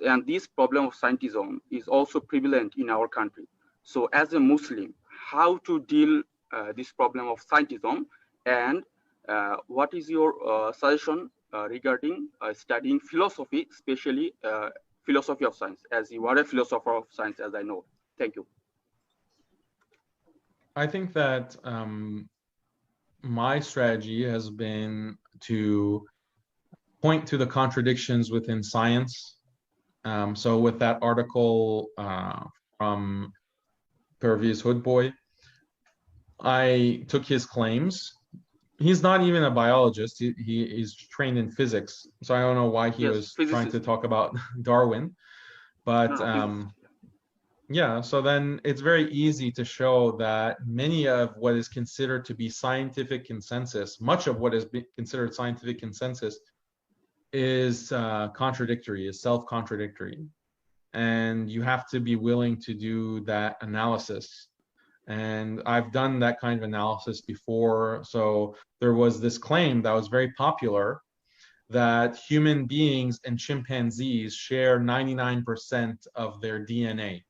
and this problem of scientism is also prevalent in our country. So as a Muslim, how to deal this problem of scientism, and what is your suggestion regarding studying philosophy, especially philosophy of science, as you are a philosopher of science, as I know. Thank you. I think that my strategy has been to point to the contradictions within science. So with that article from Pervez Hoodboy, I took his claims. He's not even a biologist. He is trained in physics. So I don't know why he was trying to talk about Darwin. But yeah, so then it's very easy to show that many of what is considered to be scientific consensus, much of what is considered scientific consensus, is contradictory, is self-contradictory. And you have to be willing to do that analysis. And I've done that kind of analysis before. So there was this claim that was very popular that human beings and chimpanzees share 99% of their DNA.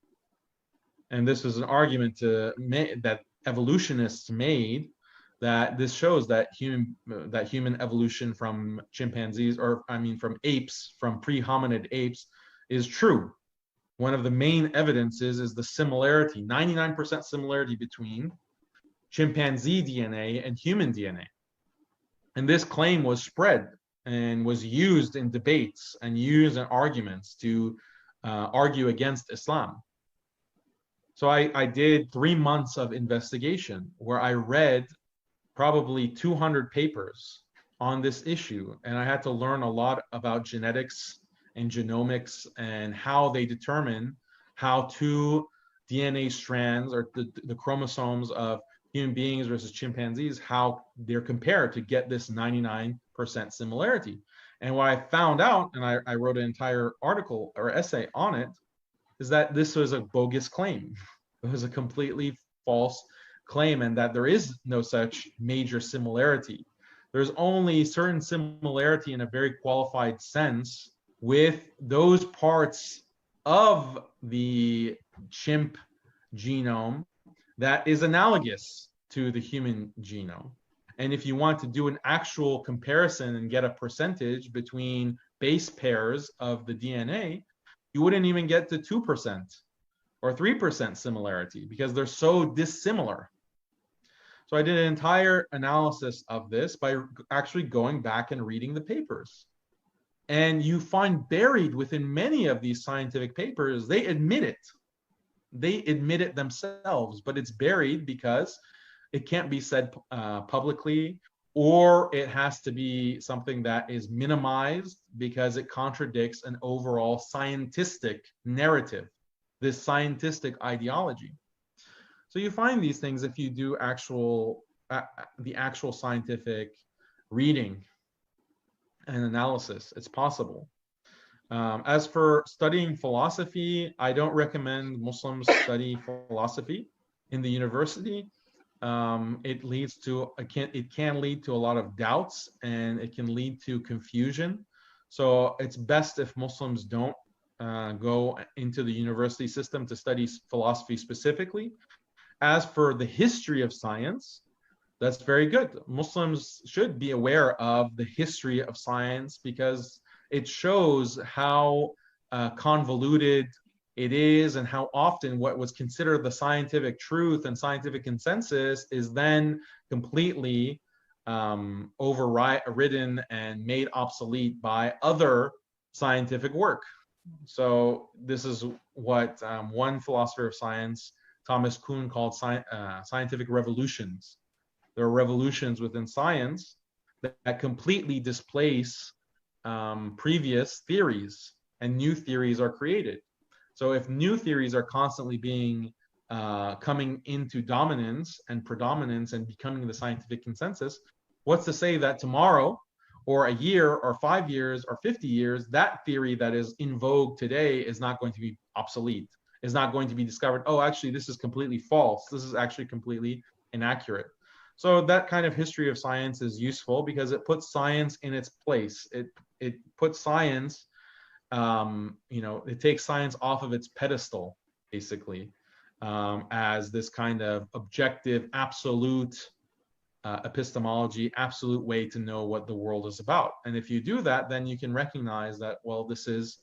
And this was an argument that evolutionists made, that this shows that human evolution from chimpanzees, or I mean from apes, from pre-hominid apes, is true. One of the main evidences is the similarity, 99% similarity between chimpanzee DNA and human DNA. And this claim was spread and was used in debates and used in arguments to argue against Islam. So I did 3 months of investigation where I read probably 200 papers on this issue. And I had to learn a lot about genetics and genomics and how they determine how two DNA strands, or the chromosomes of human beings versus chimpanzees, how they're compared to get this 99% similarity. And what I found out, and I wrote an entire article or essay on it, is that this was a bogus claim. It was a completely false claim, and that there is no such major similarity. There's only certain similarity in a very qualified sense with those parts of the chimp genome that is analogous to the human genome. And if you want to do an actual comparison and get a percentage between base pairs of the DNA, you wouldn't even get to 2% or 3% similarity because they're so dissimilar. So I did an entire analysis of this by actually going back and reading the papers. And you find buried within many of these scientific papers, they admit it. They admit it themselves, but it's buried because it can't be said publicly, or it has to be something that is minimized because it contradicts an overall scientific narrative, this scientific ideology. So you find these things if you do the actual scientific reading and analysis. It's possible. As for studying philosophy, I don't recommend Muslims study philosophy in the university. It can lead to a lot of doubts, and it can lead to confusion. So it's best if Muslims don't go into the university system to study philosophy specifically. As for the history of science, that's very good. Muslims should be aware of the history of science because it shows how convoluted it is, and how often what was considered the scientific truth and scientific consensus is then completely overridden and made obsolete by other scientific work. So this is what one philosopher of science, Thomas Kuhn, called scientific revolutions. There are revolutions within science that completely displace previous theories, and new theories are created. So if new theories are constantly being coming into dominance and predominance and becoming the scientific consensus, what's to say that tomorrow or a year or 5 years or 50 years, that theory that is in vogue today is not going to be obsolete, is not going to be discovered, oh, actually, this is completely false. This is actually completely inaccurate. So that kind of history of science is useful because it puts science in its place. It puts science, it takes science off of its pedestal, basically, as this kind of objective, absolute epistemology, absolute way to know what the world is about. And if you do that, then you can recognize that, well, this is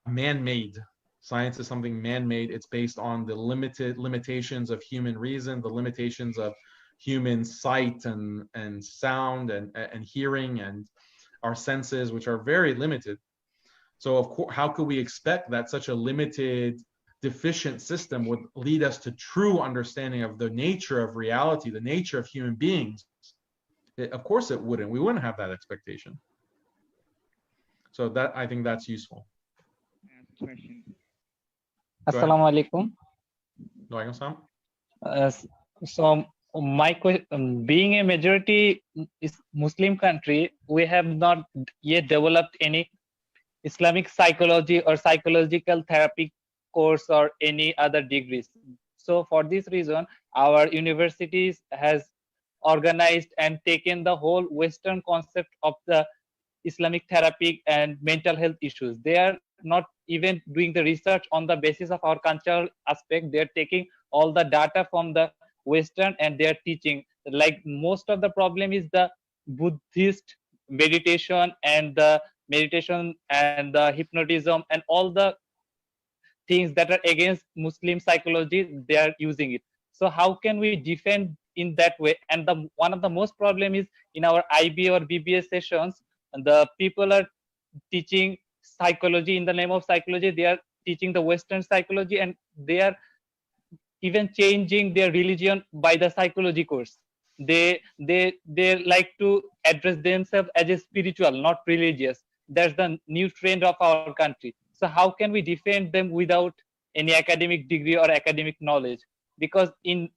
man-made. Science is something man-made. It's based on the limitations of human reason, the limitations of human sight and sound and hearing and our senses, which are very limited. So of course, how could we expect that such a limited, deficient system would lead us to true understanding of the nature of reality, the nature of human beings? Of course it wouldn't. We wouldn't have that expectation. So that, I think that's useful. Assalamu alaikum. So my question, being a majority Muslim country, we have not yet developed any Islamic psychology or psychological therapy course or any other degrees. So for this reason, our universities has organized and taken the whole Western concept of the Islamic therapy and mental health issues. They are not even doing the research on the basis of our cultural aspect. They are taking all the data from the Western and they are teaching. Like most of the problem is the Buddhist meditation and the hypnotism and all the things that are against Muslim psychology, they are using it. So how can we defend in that way? And one of the most problem is in our IB or BBA sessions, the people are teaching psychology in the name of psychology. They are teaching the Western psychology, and they are even changing their religion by the psychology course. They like to address themselves as a spiritual, not religious. That's the new trend of our country. So how can we defend them without any academic degree or academic knowledge? Because in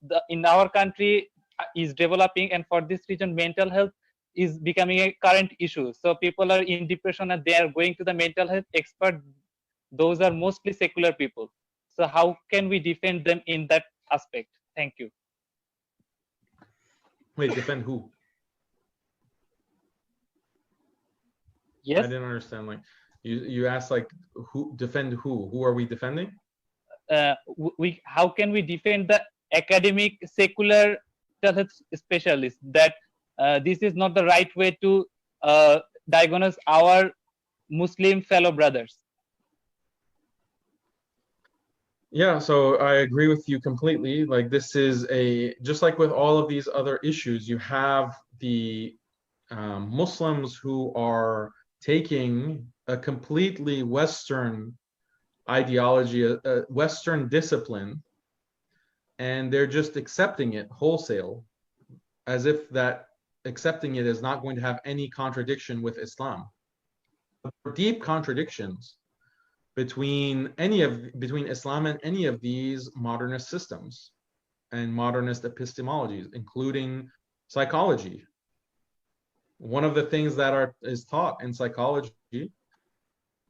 our country is developing, and for this reason mental health is becoming a current issue. So people are in depression and they are going to the mental health expert. Those are mostly secular people. So how can we defend them in that aspect? Thank you. Wait, defend who? Yes. I didn't understand. Like you asked, like who defend who? Who are we defending? How can we defend the academic secular health specialists that this is not the right way to diagnose our Muslim fellow brothers? Yeah, so I agree with you completely. Like this is just like with all of these other issues, you have the Muslims who are taking a completely Western ideology, a Western discipline, and they're just accepting it wholesale, as if that accepting it is not going to have any contradiction with Islam. There are deep contradictions between Islam and any of these modernist systems and modernist epistemologies, including psychology. One of the things that is taught in psychology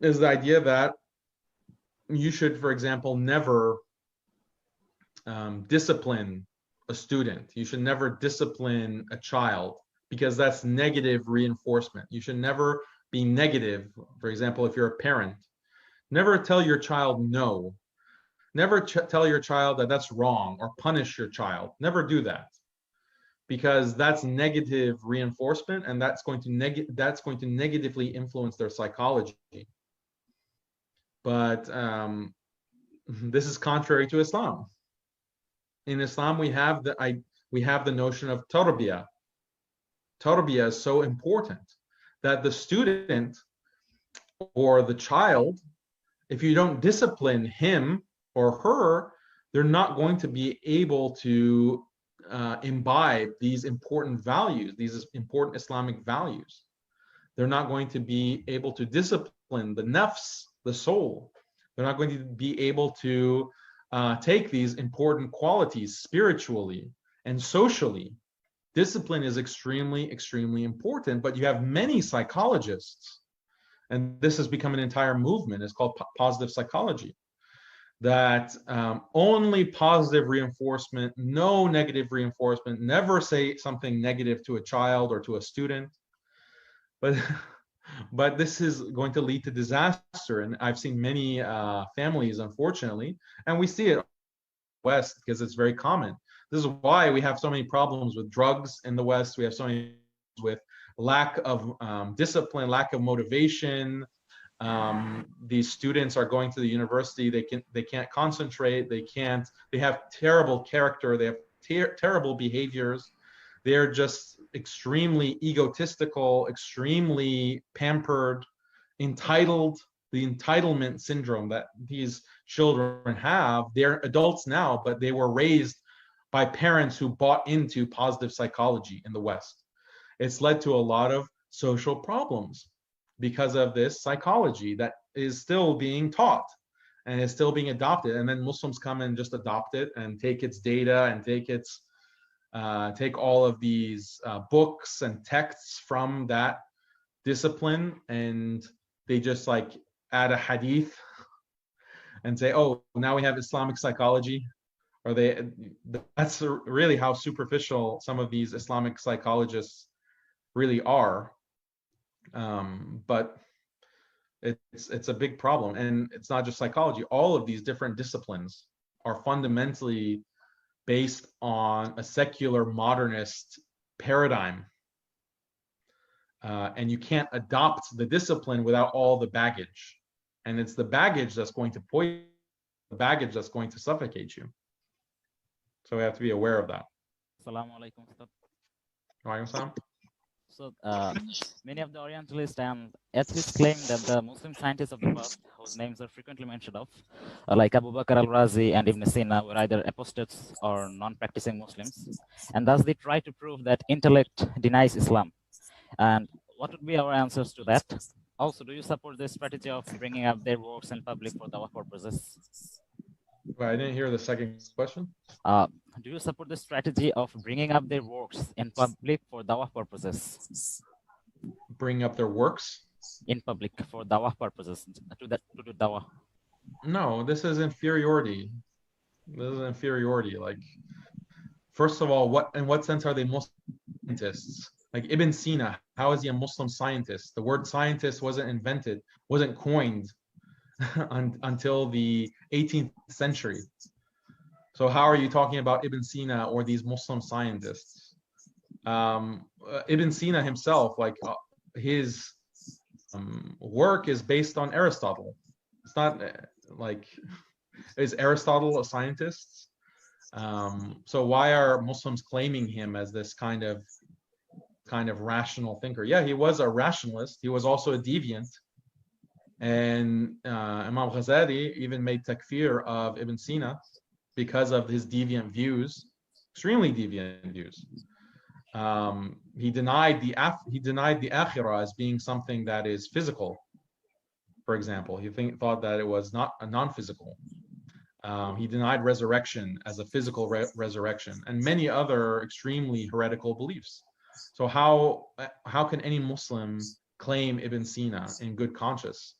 is the idea that you should, for example, never discipline a student. You should never discipline a child because that's negative reinforcement. You should never be negative. For example, if you're a parent, never tell your child no. Never tell your child that that's wrong or punish your child. Never do that, because that's negative reinforcement, and that's going to negatively influence their psychology. But this is contrary to Islam. In Islam, we have the notion of tarbiyah. Tarbiyah is so important that the student or the child, if you don't discipline him or her, they're not going to be able to imbibe these important values, these important Islamic values. They're not going to be able to discipline the nafs, the soul. They're not going to be able to take these important qualities spiritually and socially. Discipline is extremely, extremely important, but you have many psychologists, and this has become an entire movement. It's called positive psychology, that only positive reinforcement, no negative reinforcement, never say something negative to a child or to a student. But this is going to lead to disaster. And I've seen many families, unfortunately, and we see it in the West because it's very common. This is why we have so many problems with drugs in the West. We have so many with lack of discipline, lack of motivation. These students are going to the university. They can't concentrate. They have terrible character. They have terrible behaviors. They're just extremely egotistical, extremely pampered, entitled. The entitlement syndrome that these children have. They're adults now, but they were raised by parents who bought into positive psychology in the West. It's led to a lot of social problems because of this psychology that is still being taught and is still being adopted. And then Muslims come and just adopt it and take its data and take all of these books and texts from that discipline, and they just like add a hadith and say, oh, now we have Islamic psychology. Or that's really how superficial some of these Islamic psychologists really are. But it's a big problem, and it's not just psychology. All of these different disciplines are fundamentally based on a secular modernist paradigm, and you can't adopt the discipline without all the baggage, and it's the baggage that's going to poison, the baggage that's going to suffocate you. So we have to be aware of that. Assalamu alaikum, Ustadh. Wa alaikum salam. So many of the Orientalists and atheists claim that the Muslim scientists of the past, whose names are frequently mentioned of, like Abu Bakr al-Razi and Ibn Sina, were either apostates or non-practicing Muslims, and thus they try to prove that intellect denies Islam. And what would be our answers to that? Also, do you support the strategy of bringing up their works in public for dawah purposes? Well, I didn't hear the second question. Do you support the strategy of bringing up their works in public for dawah purposes? Bring up their works in public for dawah purposes, to do dawah? No, this is inferiority. This is inferiority. Like, first of all, in what sense are they Muslim scientists? Like Ibn Sina, how is he a Muslim scientist? The word scientist wasn't coined until the 18th century. So how are you talking about Ibn Sina or these Muslim scientists? Ibn Sina himself, like his work is based on Aristotle. It's not like, is Aristotle a scientist? So why are Muslims claiming him as this kind of rational thinker? Yeah, he was a rationalist. He was also a deviant. And Imam Ghazali even made takfir of Ibn Sina because of his deviant views, extremely deviant views. He denied the akhirah as being something that is physical. For example, he thought that it was not a non-physical. He denied resurrection as a physical resurrection, and many other extremely heretical beliefs. So how can any Muslim claim Ibn Sina in good conscience?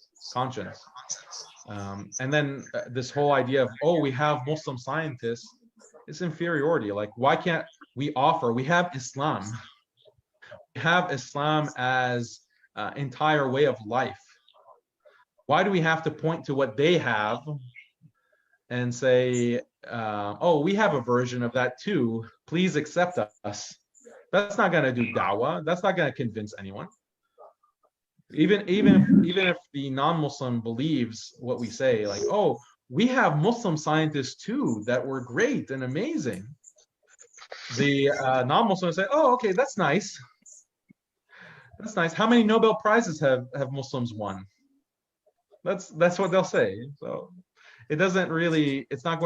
And then this whole idea of, oh, we have Muslim scientists, it's inferiority. Like, why can't we offer? We have Islam. We have Islam as entire way of life. Why do we have to point to what they have and say, oh, we have a version of that too, please accept us? That's not going to do da'wah. That's not going to convince anyone. Even if the non-Muslim believes what we say, like, oh, we have Muslim scientists too that were great and amazing, the non-Muslims say, oh, okay, that's nice. That's nice. How many Nobel Prizes have Muslims won? That's what they'll say. So it doesn't really, it's not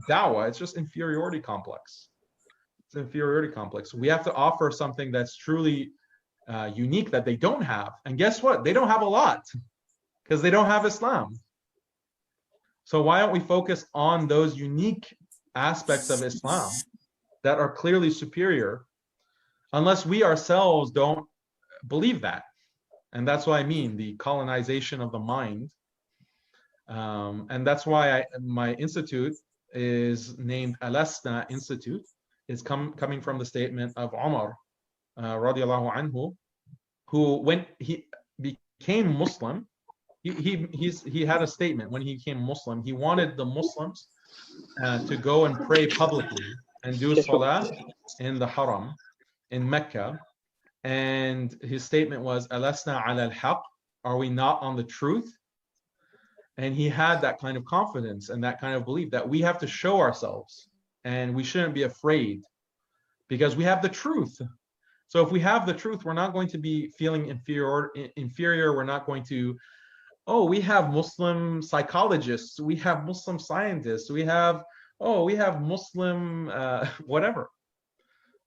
dawah, it's just inferiority complex. It's an inferiority complex. We have to offer something that's truly unique that they don't have. And guess what? They don't have a lot because they don't have Islam. So why don't we focus on those unique aspects of Islam that are clearly superior, unless we ourselves don't believe that? And that's what I mean, the colonization of the mind. And that's why my institute is named Al-Asna Institute. It's coming from the statement of Umar, radiallahu anhu, who, when he became Muslim, he had a statement when he became Muslim. He wanted the Muslims to go and pray publicly and do salah in the Haram in Mecca. And his statement was, Alasna ala al-haq, are we not on the truth? And he had that kind of confidence and that kind of belief that we have to show ourselves and we shouldn't be afraid because we have the truth. So if we have the truth, we're not going to be feeling inferior. We're not going to, oh, we have Muslim psychologists, we have Muslim scientists, we have Muslim whatever.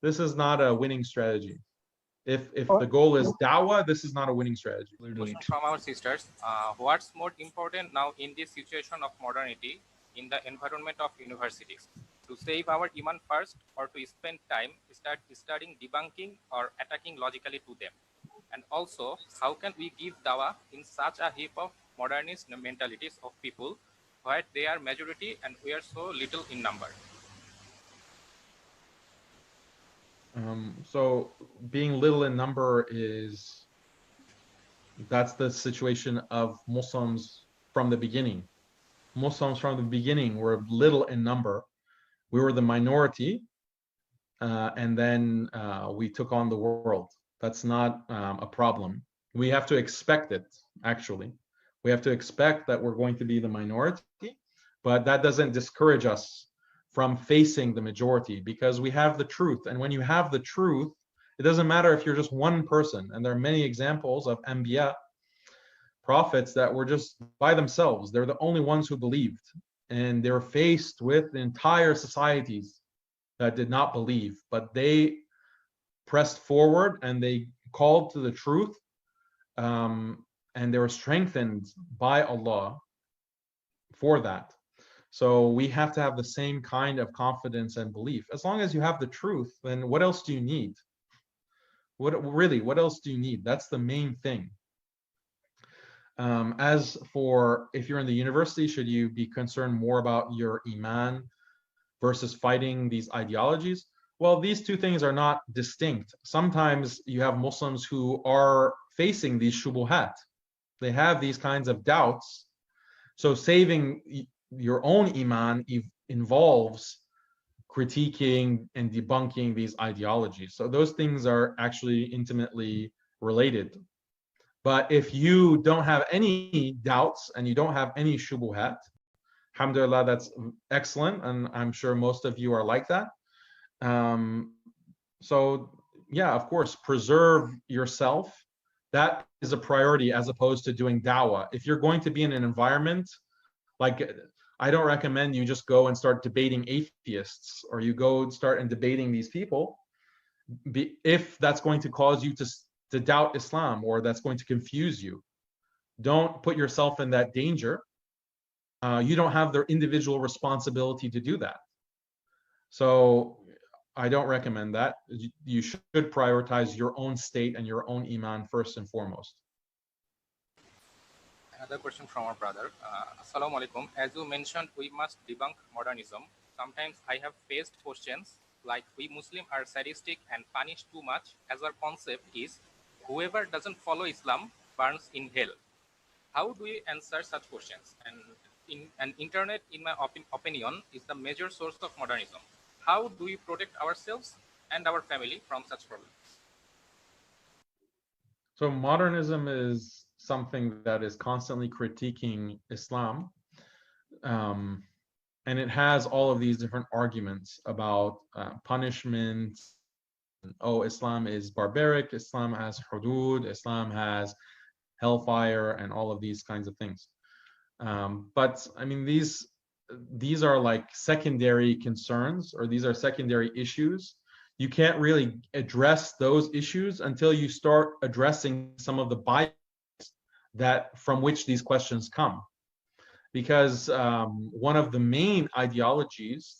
This is not a winning strategy. If the goal is dawah, this is not a winning strategy. Question from our sisters. What's more important now in this situation of modernity in the environment of universities? To save our iman first, or to spend time studying, debunking, or attacking logically to them? And also, how can we give dawah in such a heap of modernist mentalities of people where they are majority and we are so little in number? So being little in number that's the situation of Muslims from the beginning. Muslims from the beginning were little in number. We were the minority, and then we took on the world. That's not a problem. We have to expect it, actually. We have to expect that we're going to be the minority, but that doesn't discourage us from facing the majority because we have the truth. And when you have the truth, it doesn't matter if you're just one person. And there are many examples of Anbiya, prophets, that were just by themselves. They're the only ones who believed. And they were faced with entire societies that did not believe, but they pressed forward and they called to the truth. And they were strengthened by Allah for that. So we have to have the same kind of confidence and belief. As long as you have the truth, then what else do you need? What else do you need? That's the main thing. As for if you're in the university, should you be concerned more about your iman versus fighting these ideologies? Well, these two things are not distinct. Sometimes you have Muslims who are facing these shubuhat. They have these kinds of doubts. So saving your own iman involves critiquing and debunking these ideologies. So those things are actually intimately related. But if you don't have any doubts and you don't have any shubuhat, alhamdulillah, that's excellent. And I'm sure most of you are like that. So yeah, of course, preserve yourself. That is a priority as opposed to doing dawah. If you're going to be in an environment, like, I don't recommend you just go and start debating atheists or you go start and debating these people, if that's going to cause you to doubt Islam, or that's going to confuse you. Don't put yourself in that danger. You don't have their individual responsibility to do that. So I don't recommend that. You should prioritize your own state and your own iman first and foremost. Another question from our brother. Assalamu alaikum. As you mentioned, we must debunk modernism. Sometimes I have faced questions like, we Muslims are sadistic and punish too much, as our concept is whoever doesn't follow Islam burns in hell. How do you answer such questions? And internet, in my opinion, is the major source of modernism. How do we protect ourselves and our family from such problems? So modernism is something that is constantly critiquing Islam. And it has all of these different arguments about punishment. Oh, Islam is barbaric, Islam has hudud, Islam has hellfire, and all of these kinds of things. But I mean, these are like secondary concerns, or these are secondary issues. You can't really address those issues until you start addressing some of the bias that from which these questions come. Because one of the main ideologies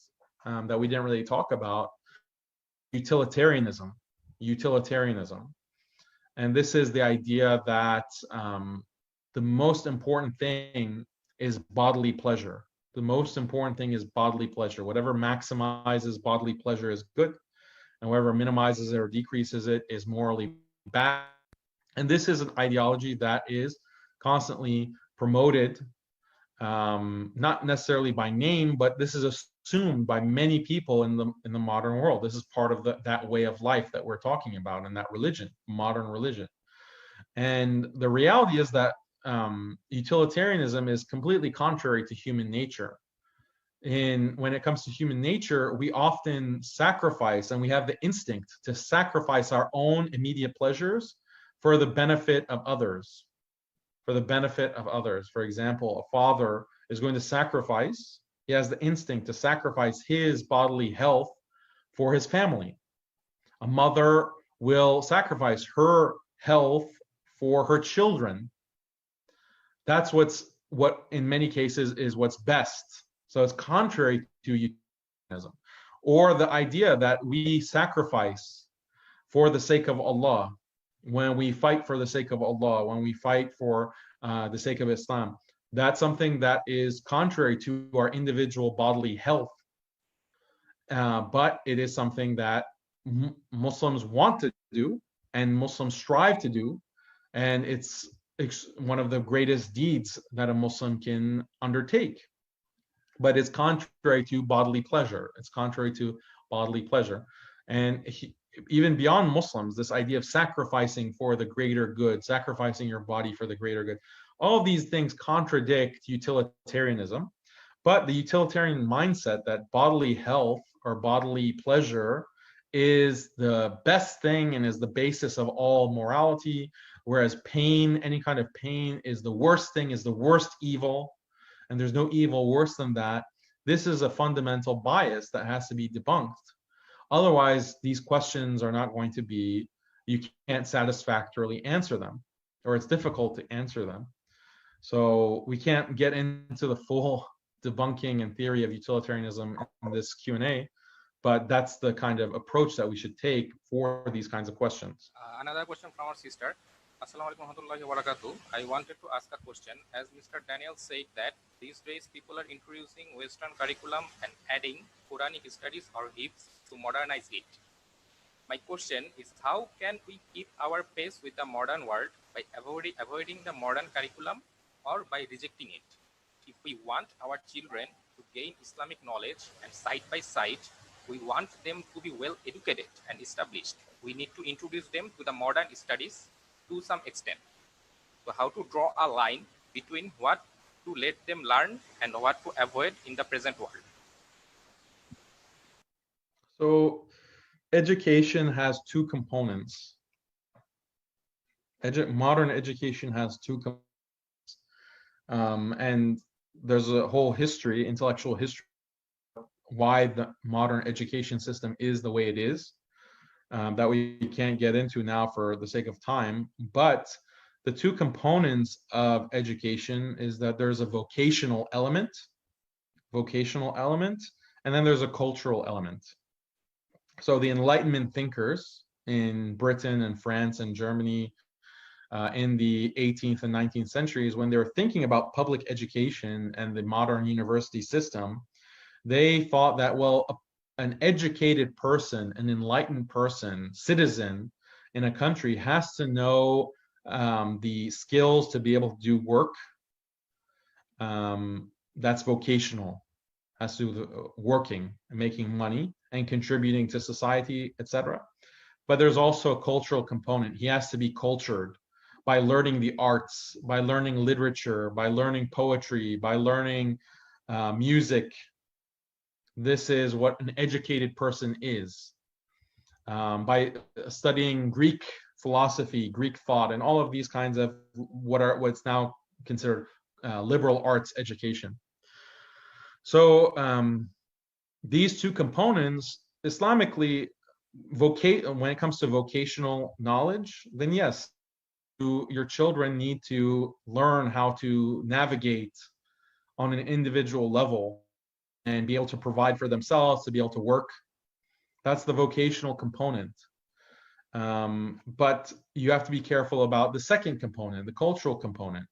that we didn't really talk about, utilitarianism. And this is the idea that the most important thing is bodily pleasure. The most important thing is bodily pleasure. Whatever maximizes bodily pleasure is good, and whatever minimizes it or decreases it is morally bad. And this is an ideology that is constantly promoted, not necessarily by name, but this is assumed by many people in the modern world. This is part of that way of life that we're talking about, and that religion, modern religion. And the reality is that utilitarianism is completely contrary to human nature. When it comes to human nature, we often sacrifice, and we have the instinct to sacrifice our own immediate pleasures for the benefit of others. For example, a father is going to sacrifice, he has the instinct to sacrifice his bodily health for his family. A mother will sacrifice her health for her children. That's what in many cases is what's best. So it's contrary to utilitarianism. Or the idea that we sacrifice for the sake of Allah, when we fight for the sake of Allah, when we fight for the sake of Islam, that's something that is contrary to our individual bodily health. But it is something that Muslims want to do, and Muslims strive to do, and it's one of the greatest deeds that a Muslim can undertake. But it's contrary to bodily pleasure. And even beyond Muslims, this idea of sacrificing for the greater good, sacrificing your body for the greater good, all of these things contradict utilitarianism. But the utilitarian mindset that bodily health or bodily pleasure is the best thing and is the basis of all morality, whereas pain, any kind of pain, is the worst thing, is the worst evil, and there's no evil worse than that. This is a fundamental bias that has to be debunked. Otherwise, these questions are not going to be, you can't satisfactorily answer them, or it's difficult to answer them. So we can't get into the full debunking and theory of utilitarianism in this Q&A, but that's the kind of approach that we should take for these kinds of questions. Another question from our sister. Assalamu alaikum warahmatullahi wabarakatuh. I wanted to ask a question. As Mr. Daniel said that these days people are introducing Western curriculum and adding Quranic studies or hifz to modernize it. My question is, how can we keep our pace with the modern world by avoiding the modern curriculum or by rejecting it? If we want our children to gain Islamic knowledge, and side by side, we want them to be well educated and established, we need to introduce them to the modern studies to some extent. So how to draw a line between what to let them learn and what to avoid in the present world? So education has two components. Modern education has two components. And there's a whole history, intellectual history, why the modern education system is the way it is. that we can't get into now for the sake of time. But the two components of education is that there's a vocational element, and then there's a cultural element. So the Enlightenment thinkers in Britain and France and Germany in the 18th and 19th centuries, when they were thinking about public education and the modern university system, they thought that, well, an educated person, an enlightened person, citizen in a country has to know the skills to be able to do work that's vocational, has to do working and making money and contributing to society, etc. But there's also a cultural component. He has to be cultured by learning the arts, by learning literature, by learning poetry, by learning music. This is what an educated person is. By studying Greek philosophy, Greek thought, and all of these kinds of what's now considered liberal arts education. So these two components, Islamically, when it comes to vocational knowledge, then yes, your children need to learn how to navigate on an individual level and be able to provide for themselves, to be able to work. That's the vocational component. But you have to be careful about the second component, the cultural component.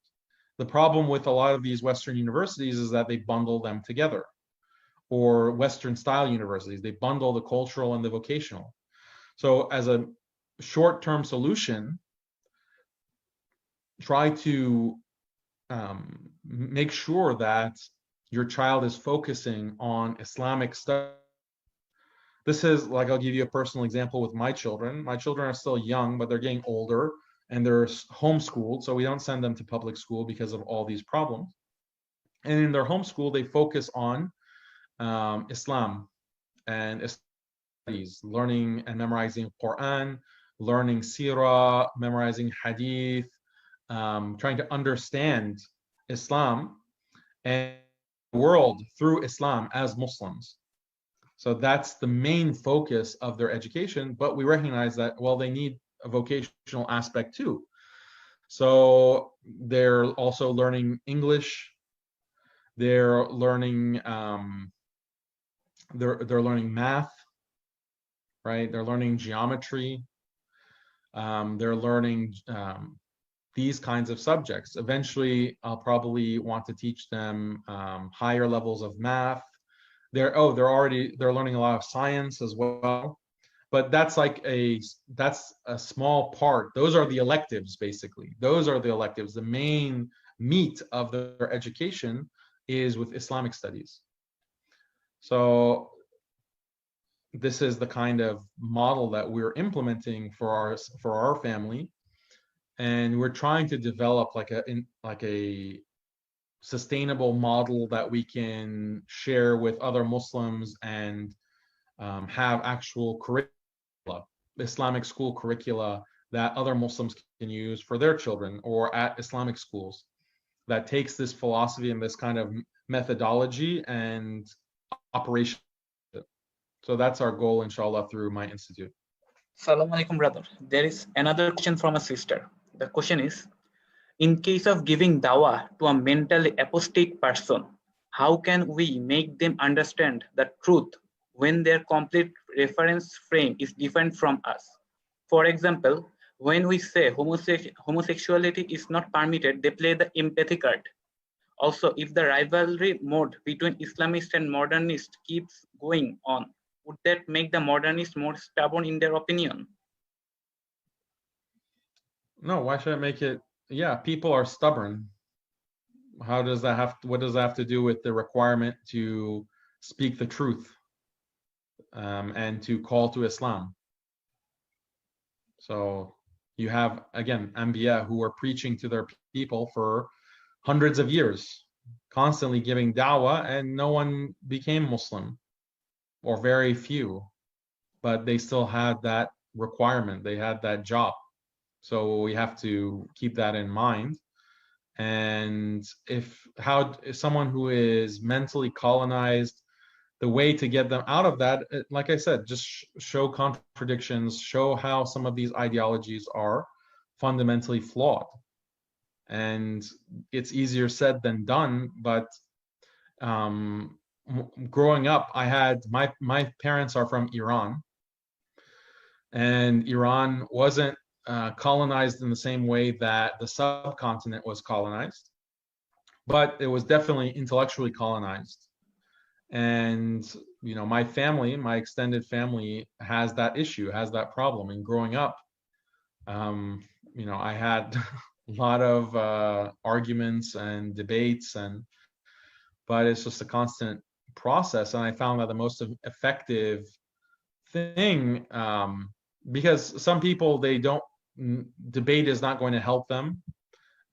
The problem with a lot of these Western universities is that they bundle them together, or Western style universities, they bundle the cultural and the vocational. So as a short-term solution, try to make sure that your child is focusing on Islamic studies. This is, like, I'll give you a personal example with my children. My children are still young, but they're getting older and they're homeschooled. So we don't send them to public school because of all these problems. And in their homeschool, they focus on Islam and studies, learning and memorizing Quran, learning Sirah, memorizing Hadith, trying to understand Islam and the world through Islam as Muslims. So that's the main focus of their education, but we recognize that, well, they need a vocational aspect too. So they're also learning English, they're learning they're learning math, right? They're learning geometry, they're learning these kinds of subjects. Eventually, I'll probably want to teach them higher levels of math. They're learning a lot of science as well. But that's a small part. Those are the electives, basically. Those are the electives. The main meat of their education is with Islamic studies. So this is the kind of model that we're implementing for our family, and we're trying to develop like a sustainable model that we can share with other Muslims and have actual curricula, Islamic school curricula that other Muslims can use for their children, or at Islamic schools, that takes this philosophy and this kind of methodology and operation. So that's our goal, inshallah, through my institute. Assalamu alaikum, brother. There is another question from a sister. The question is, in case of giving dawah to a mentally apostate person, how can we make them understand the truth when their complete reference frame is different from us? For example, when we say homosexuality is not permitted, they play the empathy card. Also, if the rivalry mode between Islamists and modernists keeps going on, would that make the modernists more stubborn in their opinion? No, why should I make it? Yeah, people are stubborn. How does that what does that have to do with the requirement to speak the truth and to call to Islam? So you have, again, Anbiya who were preaching to their people for hundreds of years, constantly giving da'wah, and no one became Muslim, or very few, but they still had that requirement, they had that job. So we have to keep that in mind. And if someone who is mentally colonized, the way to get them out of that, like I said, just show contradictions, show how some of these ideologies are fundamentally flawed. And it's easier said than done, but growing up, I had my parents are from Iran, and Iran wasn't colonized in the same way that the subcontinent was colonized, but it was definitely intellectually colonized. And my family, my extended family, has that issue, has that problem. And growing up, I had a lot of arguments and debates, but it's just a constant process. And I found that the most effective thing, because some people, debate is not going to help them,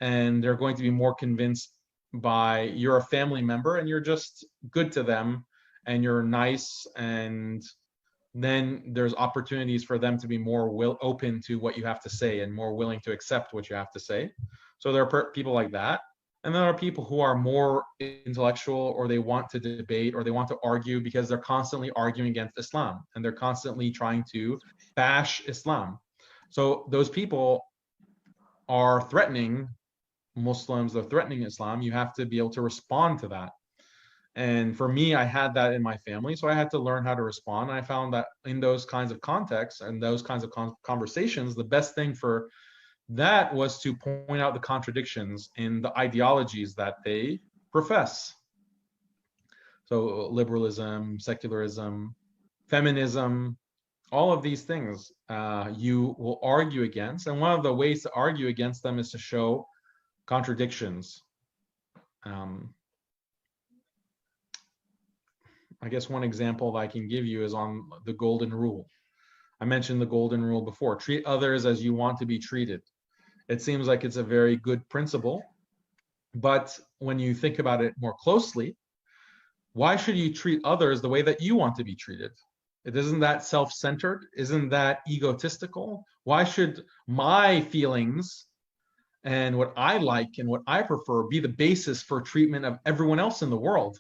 and they're going to be more convinced by you're a family member and you're just good to them and you're nice, and then there's opportunities for them to be more open to what you have to say and more willing to accept what you have to say. So there are people like that. And there are people who are more intellectual, or they want to debate, or they want to argue because they're constantly arguing against Islam and they're constantly trying to bash Islam. So those people are threatening Muslims, they're threatening Islam. You have to be able to respond to that. And for me, I had that in my family, so I had to learn how to respond. And I found that in those kinds of contexts and those kinds of conversations, the best thing for that was to point out the contradictions in the ideologies that they profess. So liberalism, secularism, feminism, all of these things you will argue against. And one of the ways to argue against them is to show contradictions. I guess one example that I can give you is on the golden rule. I mentioned the golden rule before. Treat others as you want to be treated. It seems like it's a very good principle, but when you think about it more closely, why should you treat others the way that you want to be treated? Isn't that self-centered? Isn't that egotistical? Why should my feelings and what I like and what I prefer be the basis for treatment of everyone else in the world?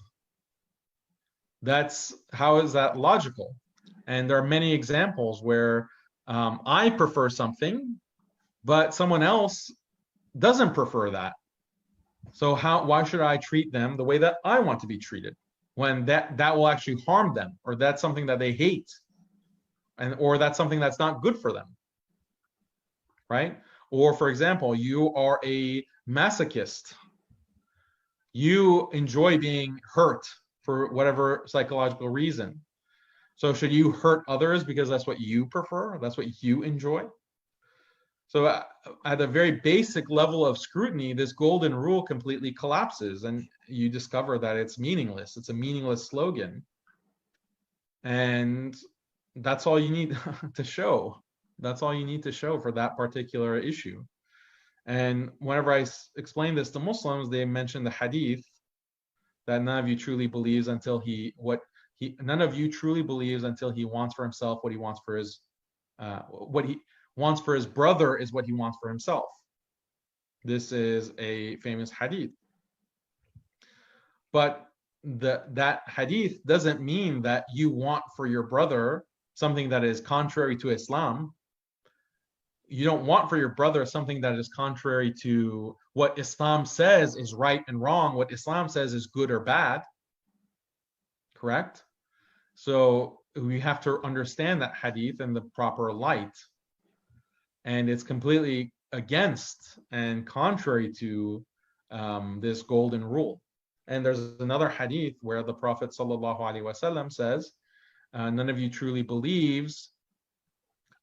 How is that logical? And there are many examples where I prefer something, but someone else doesn't prefer that. So why should I treat them the way that I want to be treated, when that will actually harm them, or that's something that they hate, or that's something that's not good for them, right? Or for example, you are a masochist. You enjoy being hurt for whatever psychological reason. So should you hurt others because that's what you prefer? That's what you enjoy? So at a very basic level of scrutiny, this golden rule completely collapses, and you discover that it's meaningless. It's a meaningless slogan. And that's all you need to show. That's all you need to show for that particular issue. And whenever I explain this to Muslims, they mention the hadith that none of you truly believes until he wants for himself what he wants for his what he wants for his brother is what he wants for himself. This is a famous hadith. But that hadith doesn't mean that you want for your brother something that is contrary to Islam. You don't want for your brother something that is contrary to what Islam says is right and wrong, what Islam says is good or bad. Correct? So we have to understand that hadith in the proper light. And it's completely against and contrary to this golden rule. And there's another hadith where the Prophet ﷺ says, none of you truly believes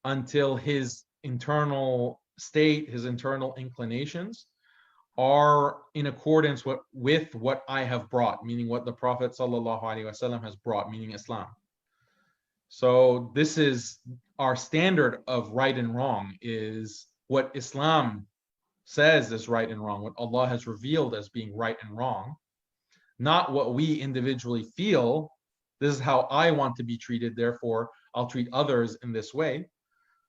until his internal state, his internal inclinations are in accordance with what I have brought, meaning what the Prophet ﷺ has brought, meaning Islam. So this is our standard of right and wrong, is what Islam says is right and wrong, what Allah has revealed as being right and wrong, not what we individually feel. This is how I want to be treated, therefore I'll treat others in this way,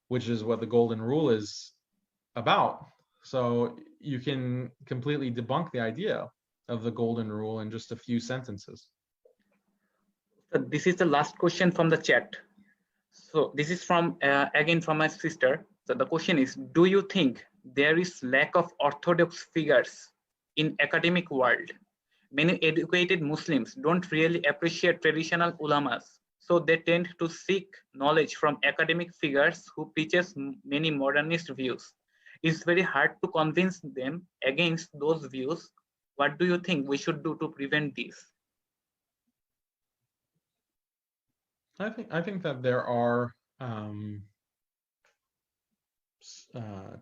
which is what the golden rule is about. So you can completely debunk the idea of the golden rule in just a few sentences. So this is the last question from the chat. So this is from again from my sister. So the question is, do you think there is lack of orthodox figures in academic world? Many educated Muslims don't really appreciate traditional ulamas, so they tend to seek knowledge from academic figures who preaches many modernist views. It's very hard to convince them against those views. What do you think we should do to prevent this? I think that there are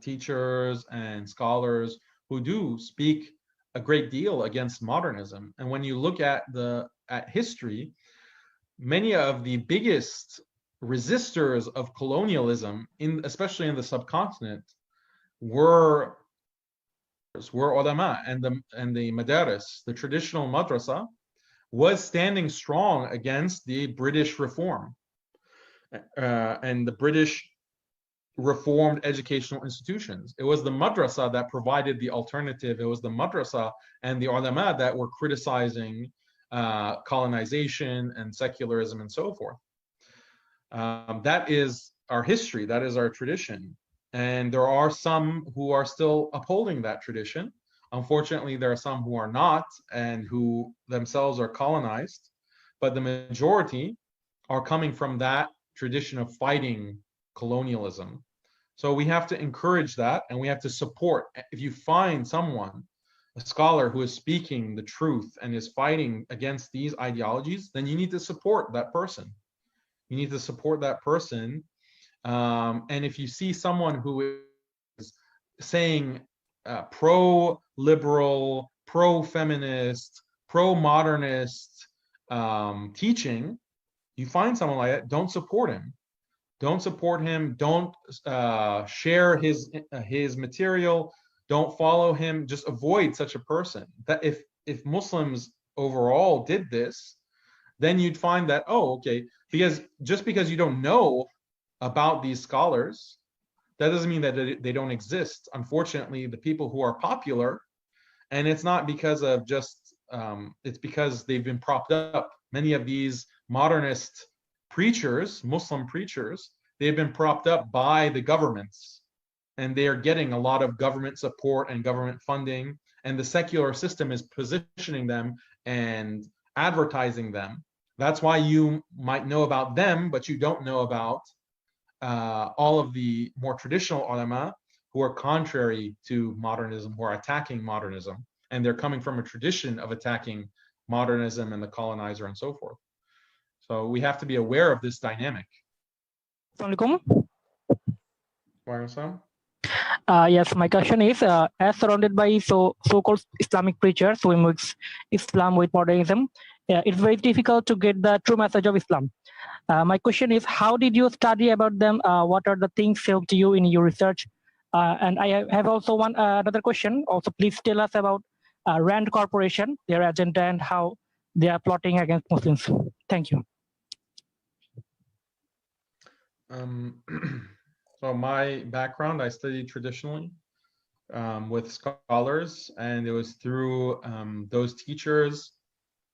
teachers and scholars who do speak a great deal against modernism. And when you look at history, many of the biggest resistors of colonialism, especially in the subcontinent, were ulama, and the madaris, the traditional madrasa, was standing strong against the British reform and the British reformed educational institutions. It was the madrasa that provided the alternative. It was the madrasa and the ulama that were criticizing colonization and secularism and so forth. That is our history. That is our tradition. And there are some who are still upholding that tradition. Unfortunately, there are some who are not and who themselves are colonized. But the majority are coming from that tradition of fighting colonialism. So we have to encourage that, and we have to support. If you find someone, a scholar who is speaking the truth and is fighting against these ideologies, then you need to support that person. You need to support that person. And if you see someone who is saying pro-liberal, pro-feminist, pro-modernist teaching, you find someone like that, don't support him. Don't support him. Don't share his material. Don't follow him. Just avoid such a person. That if Muslims overall did this, then you'd find that, oh, okay, because just because you don't know about these scholars, that doesn't mean that they don't exist. Unfortunately, the people who are popular, and it's not because of just, it's because they've been propped up. Many of these modernist preachers, Muslim preachers, they've been propped up by the governments, and they are getting a lot of government support and government funding, and the secular system is positioning them and advertising them. That's why you might know about them, but you don't know about all of the more traditional ulama who are contrary to modernism, who are attacking modernism, and they're coming from a tradition of attacking modernism and the colonizer and so forth. So we have to be aware of this dynamic. Assalamualaikum. Waalaikumsalam. Yes, my question is, as surrounded by so-called Islamic preachers who mix Islam with modernism, it's very difficult to get the true message of Islam. My question is, how did you study about them? What are the things helped you in your research? And I have also another question. Also, please tell us about Rand Corporation, their agenda, and how they are plotting against Muslims. Thank you. So my background, I studied traditionally with scholars, and it was through those teachers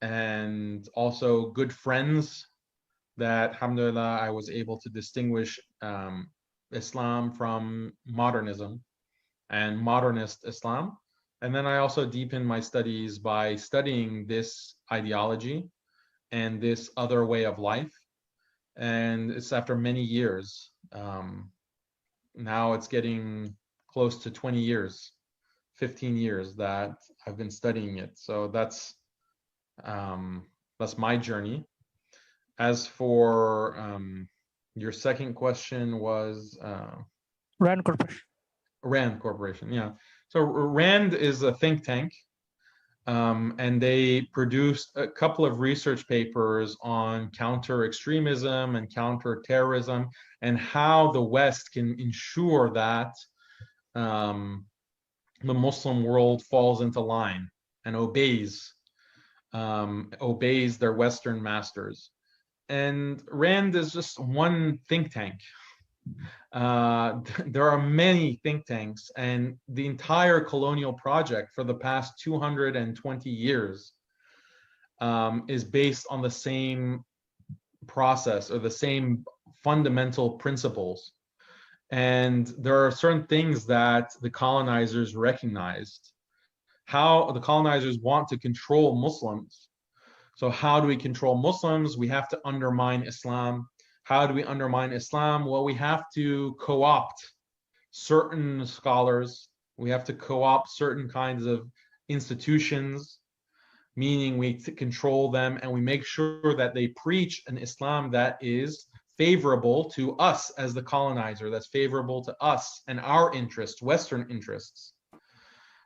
and also good friends that, alhamdulillah, I was able to distinguish Islam from modernism and modernist Islam. And then I also deepened my studies by studying this ideology and this other way of life. And it's after many years. Now it's getting close to 20 years, 15 years that I've been studying it. So that's my journey. As for your second question was Rand Corporation. Rand Corporation, yeah. So Rand is a think tank, and they produced a couple of research papers on counter-extremism and counter-terrorism and how the West can ensure that the Muslim world falls into line and obeys their Western masters. And Rand is just one think tank. There are many think tanks, and the entire colonial project for the past 220 years is based on the same process or the same fundamental principles. And there are certain things that the colonizers recognized. How the colonizers want to control Muslims. So how do we control Muslims? We have to undermine Islam. How do we undermine Islam? Well, we have to co-opt certain scholars. We have to co-opt certain kinds of institutions, meaning we control them, and we make sure that they preach an Islam that is favorable to us as the colonizer, that's favorable to us and our interests, Western interests.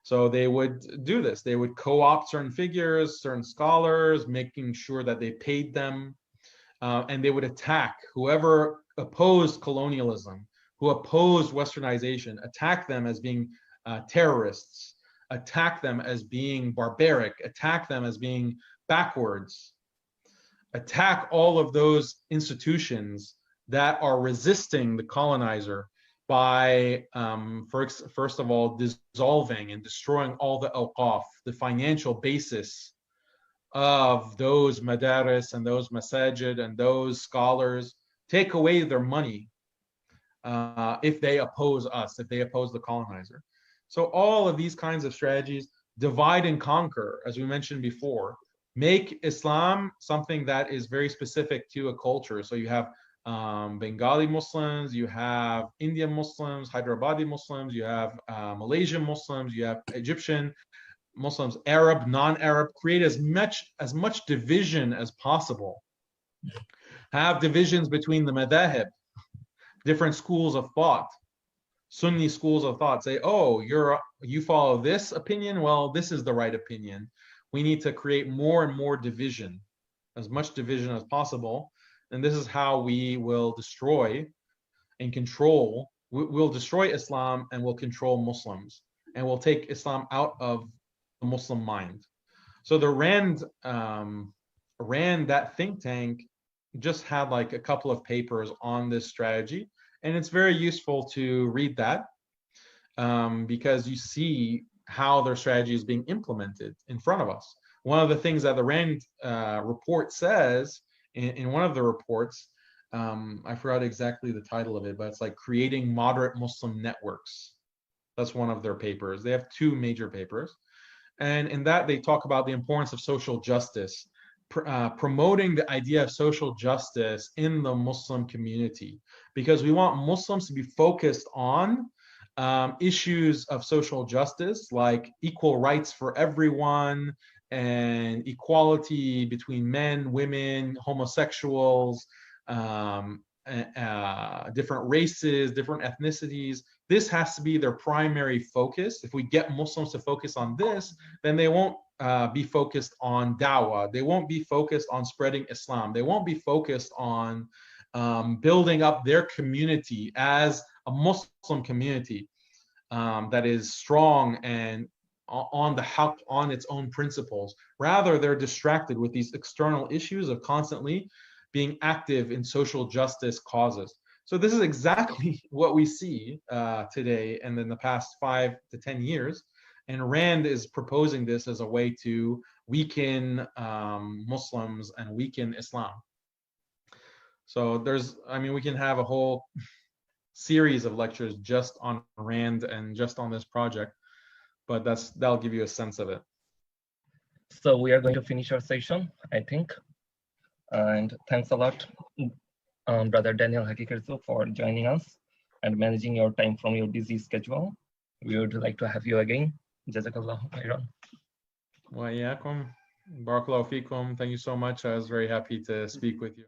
So they would do this. They would co-opt certain figures, certain scholars, making sure that they paid them, and they would attack whoever opposed colonialism, who opposed Westernization, attack them as being terrorists, attack them as being barbaric, attack them as being backwards, attack all of those institutions that are resisting the colonizer by, first of all, dissolving and destroying all the awqaf, the financial basis of those madaris and those masajid and those scholars, take away their money if they oppose us, if they oppose the colonizer. So all of these kinds of strategies, divide and conquer, as we mentioned before, make Islam something that is very specific to a culture. So you have Bengali Muslims, you have Indian Muslims, Hyderabadi Muslims, you have Malaysian Muslims, you have Egyptian Muslims, Arab, non-Arab. Create as much division as possible. Have divisions between the madhahib, different schools of thought. Sunni schools of thought say, oh, you follow this opinion, well, this is the right opinion. We need to create more and more division, as much division as possible. And this is how we will destroy and control. We'll destroy Islam and we'll control Muslims. And we'll take Islam out of the Muslim mind. So the Rand, that think tank, just had like a couple of papers on this strategy. And it's very useful to read that because you see how their strategy is being implemented in front of us. One of the things that the Rand report says in one of the reports, I forgot exactly the title of it, but it's like creating moderate Muslim networks. That's one of their papers. They have two major papers. And in that, they talk about the importance of social justice, promoting the idea of social justice in the Muslim community, because we want Muslims to be focused on issues of social justice, like equal rights for everyone and equality between men, women, homosexuals, different races, different ethnicities. This has to be their primary focus. If we get Muslims to focus on this, then they won't be focused on dawah. They won't be focused on spreading Islam. They won't be focused on building up their community as a Muslim community that is strong and on the haqq, on its own principles. Rather, they're distracted with these external issues of constantly being active in social justice causes. So this is exactly what we see today and in the past 5 to 10 years. And Rand is proposing this as a way to weaken Muslims and weaken Islam. So we can have a whole series of lectures just on Rand and just on this project, but that'll give you a sense of it. So we are going to finish our session, I think. And thanks a lot, Brother Daniel Hakikerzu, for joining us and managing your time from your busy schedule. We would like to have you again. Jazakallah khairan. Wa iyyakum. Barakallahu feekum. Thank you so much. I was very happy to speak with you.